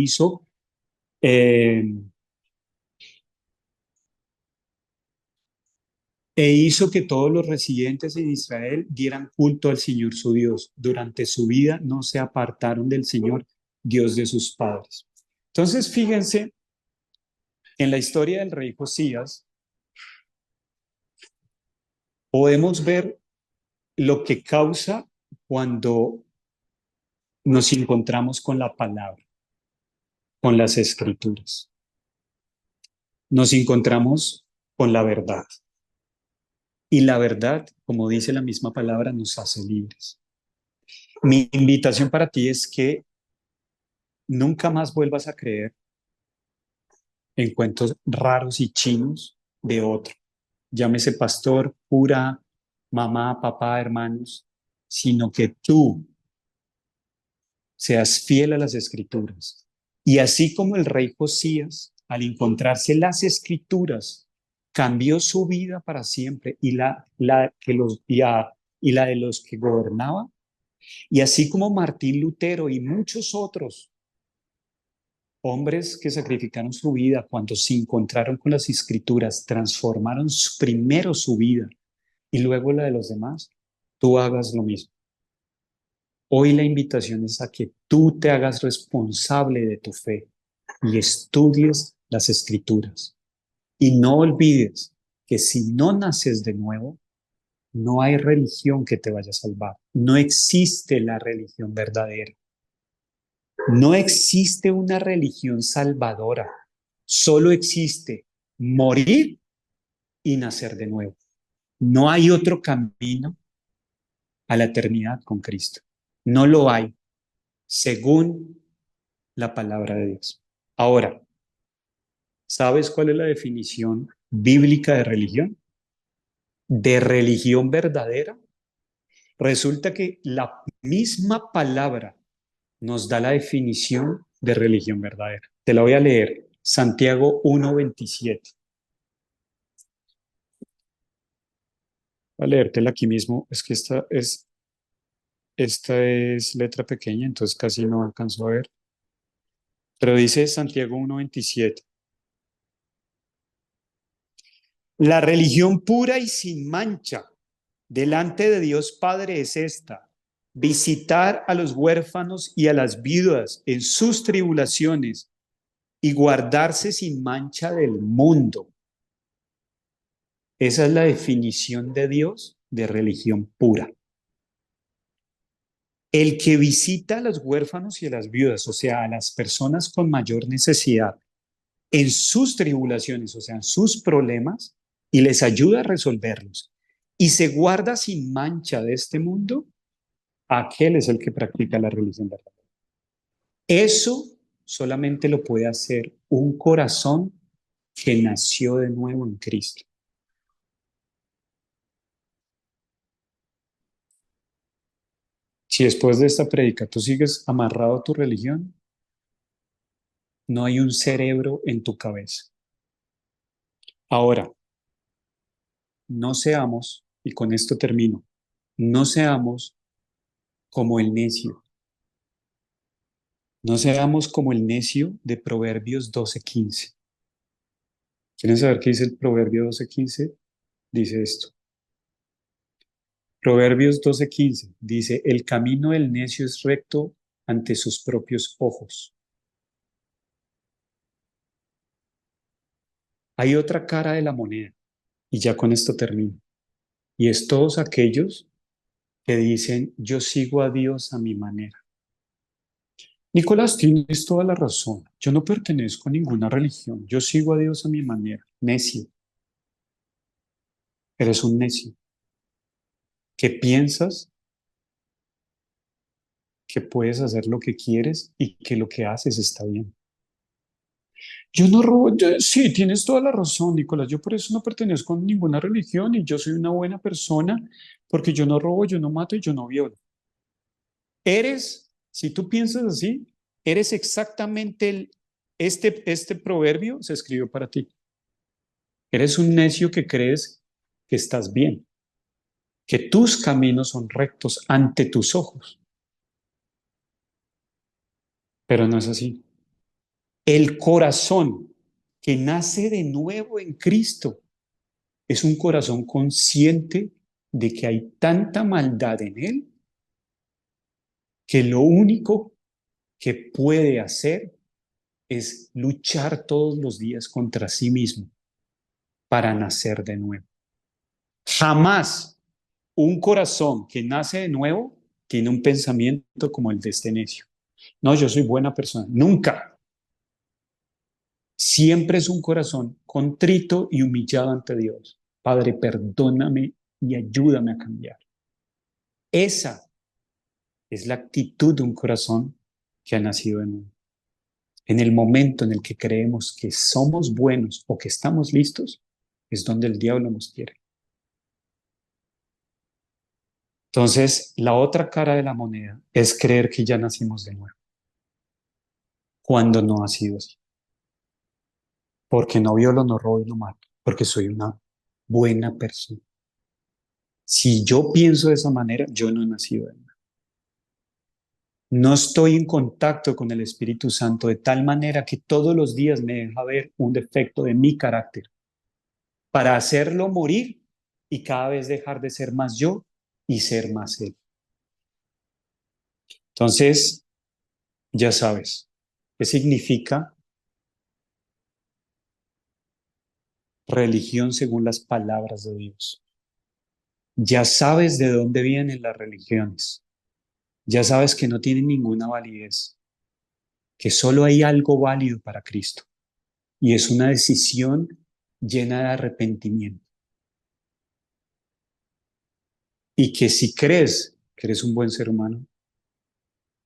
hizo que todos los residentes en Israel dieran culto al Señor su Dios. Durante su vida no se apartaron del Señor, Dios de sus padres. Entonces, fíjense, en la historia del rey Josías podemos ver lo que causa cuando nos encontramos con la palabra, con las escrituras. Nos encontramos con la verdad. Y la verdad, como dice la misma palabra, nos hace libres. Mi invitación para ti es que nunca más vuelvas a creer en cuentos raros y chinos de otro. Llámese pastor, cura, mamá, papá, hermanos, sino que tú seas fiel a las escrituras. Y así como el rey Josías, al encontrarse las escrituras, cambió su vida para siempre y la de los que gobernaba, y así como Martín Lutero y muchos otros hombres que sacrificaron su vida cuando se encontraron con las escrituras, transformaron primero su vida y luego la de los demás, tú hagas lo mismo. Hoy la invitación es a que tú te hagas responsable de tu fe y estudies las escrituras. Y no olvides que si no naces de nuevo, no hay religión que te vaya a salvar. No existe la religión verdadera. No existe una religión salvadora. Solo existe morir y nacer de nuevo. No hay otro camino a la eternidad con Cristo. No lo hay, según la palabra de Dios. Ahora, ¿sabes cuál es la definición bíblica de religión? De religión verdadera. Resulta que la misma palabra nos da la definición de religión verdadera. Te la voy a leer. Santiago 1:27. Voy a leértela aquí mismo. Es que esta es letra pequeña, entonces casi no alcanzo a ver. Pero dice Santiago 1:27. La religión pura y sin mancha delante de Dios Padre es esta: visitar a los huérfanos y a las viudas en sus tribulaciones y guardarse sin mancha del mundo. Esa es la definición de Dios de religión pura. El que visita a los huérfanos y a las viudas, o sea, a las personas con mayor necesidad, en sus tribulaciones, o sea, en sus problemas, y les ayuda a resolverlos, y se guarda sin mancha de este mundo, aquel es el que practica la religión verdadera. Eso solamente lo puede hacer un corazón que nació de nuevo en Cristo. Si después de esta predica tú sigues amarrado a tu religión, no hay un cerebro en tu cabeza. Ahora, no seamos, y con esto termino, no seamos como el necio. No seamos como el necio de Proverbios 12:15. ¿Quieren saber qué dice el Proverbio 12:15? Dice esto. Proverbios 12:15 dice, el camino del necio es recto ante sus propios ojos. Hay otra cara de la moneda, y ya con esto termino. Y es todos aquellos que dicen, yo sigo a Dios a mi manera. Nicolás, tienes toda la razón. Yo no pertenezco a ninguna religión. Yo sigo a Dios a mi manera. Necio. Eres un necio. Que piensas que puedes hacer lo que quieres y que lo que haces está bien. Yo no robo. Sí, tienes toda la razón, Nicolás. Yo por eso no pertenezco a ninguna religión y yo soy una buena persona porque yo no robo, yo no mato y yo no violo. Si tú piensas así, eres exactamente este proverbio se escribió para ti. Eres un necio que crees que estás bien, que tus caminos son rectos ante tus ojos, pero no es así. El corazón que nace de nuevo en Cristo es un corazón consciente de que hay tanta maldad en él que lo único que puede hacer es luchar todos los días contra sí mismo para nacer de nuevo. Jamás un corazón que nace de nuevo tiene un pensamiento como el de este necio. No, yo soy buena persona. Nunca. Siempre es un corazón contrito y humillado ante Dios. Padre, perdóname y ayúdame a cambiar. Esa es la actitud de un corazón que ha nacido de nuevo. En el momento en el que creemos que somos buenos o que estamos listos, es donde el diablo nos quiere. Entonces, la otra cara de la moneda es creer que ya nacimos de nuevo, cuando no ha sido así. Porque no violo, no robo y no mato, porque soy una buena persona. Si yo pienso de esa manera, yo no he nacido de nuevo. No estoy en contacto con el Espíritu Santo de tal manera que todos los días me deja ver un defecto de mi carácter para hacerlo morir y cada vez dejar de ser más yo y ser más Él. Entonces, ya sabes, ¿qué significa religión según las palabras de Dios? Ya sabes de dónde vienen las religiones. Ya sabes que no tienen ninguna validez, que solo hay algo válido para Cristo y es una decisión llena de arrepentimiento. Y que si crees que eres un buen ser humano,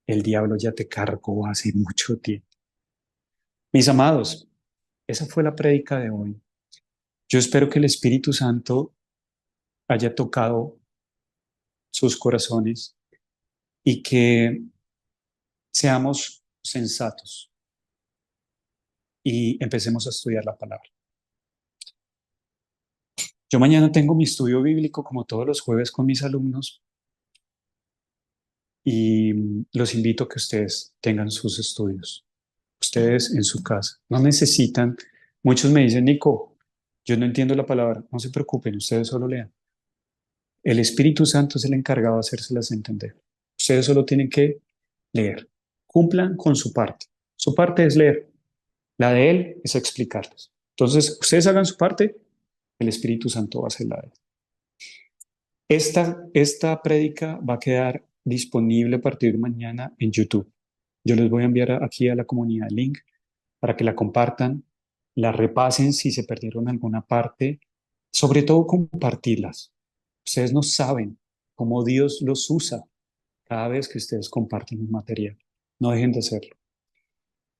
el diablo ya te cargó hace mucho tiempo. Mis amados, esa fue la prédica de hoy. Yo espero que el Espíritu Santo haya tocado sus corazones y que seamos sensatos y empecemos a estudiar la palabra. Yo mañana tengo mi estudio bíblico como todos los jueves con mis alumnos y los invito a que ustedes tengan sus estudios, ustedes en su casa. No necesitan, muchos me dicen, Nico, yo no entiendo la palabra, no se preocupen, ustedes solo lean. El Espíritu Santo es el encargado de hacérselas entender. Ustedes solo tienen que leer. Cumplan con su parte. Su parte es leer. La de Él es explicarles. Entonces, ustedes hagan su parte, el Espíritu Santo va a hacer la de Él. Esta prédica va a quedar disponible a partir de mañana en YouTube. Yo les voy a enviar aquí a la comunidad el link para que la compartan, la repasen si se perdieron alguna parte, sobre todo compartirlas. Ustedes no saben cómo Dios los usa cada vez que ustedes comparten un material. No dejen de hacerlo.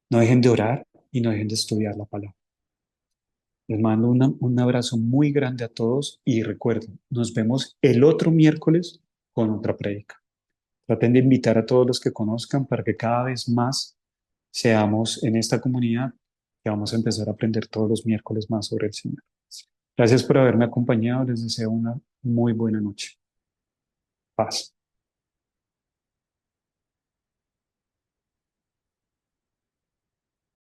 No dejen de orar y no dejen de estudiar la palabra. Les mando un abrazo muy grande a todos y recuerden, nos vemos el otro miércoles con otra prédica. Traten de invitar a todos los que conozcan para que cada vez más seamos en esta comunidad que vamos a empezar a aprender todos los miércoles más sobre el Señor. Gracias por haberme acompañado. Les deseo una muy buena noche. Paz.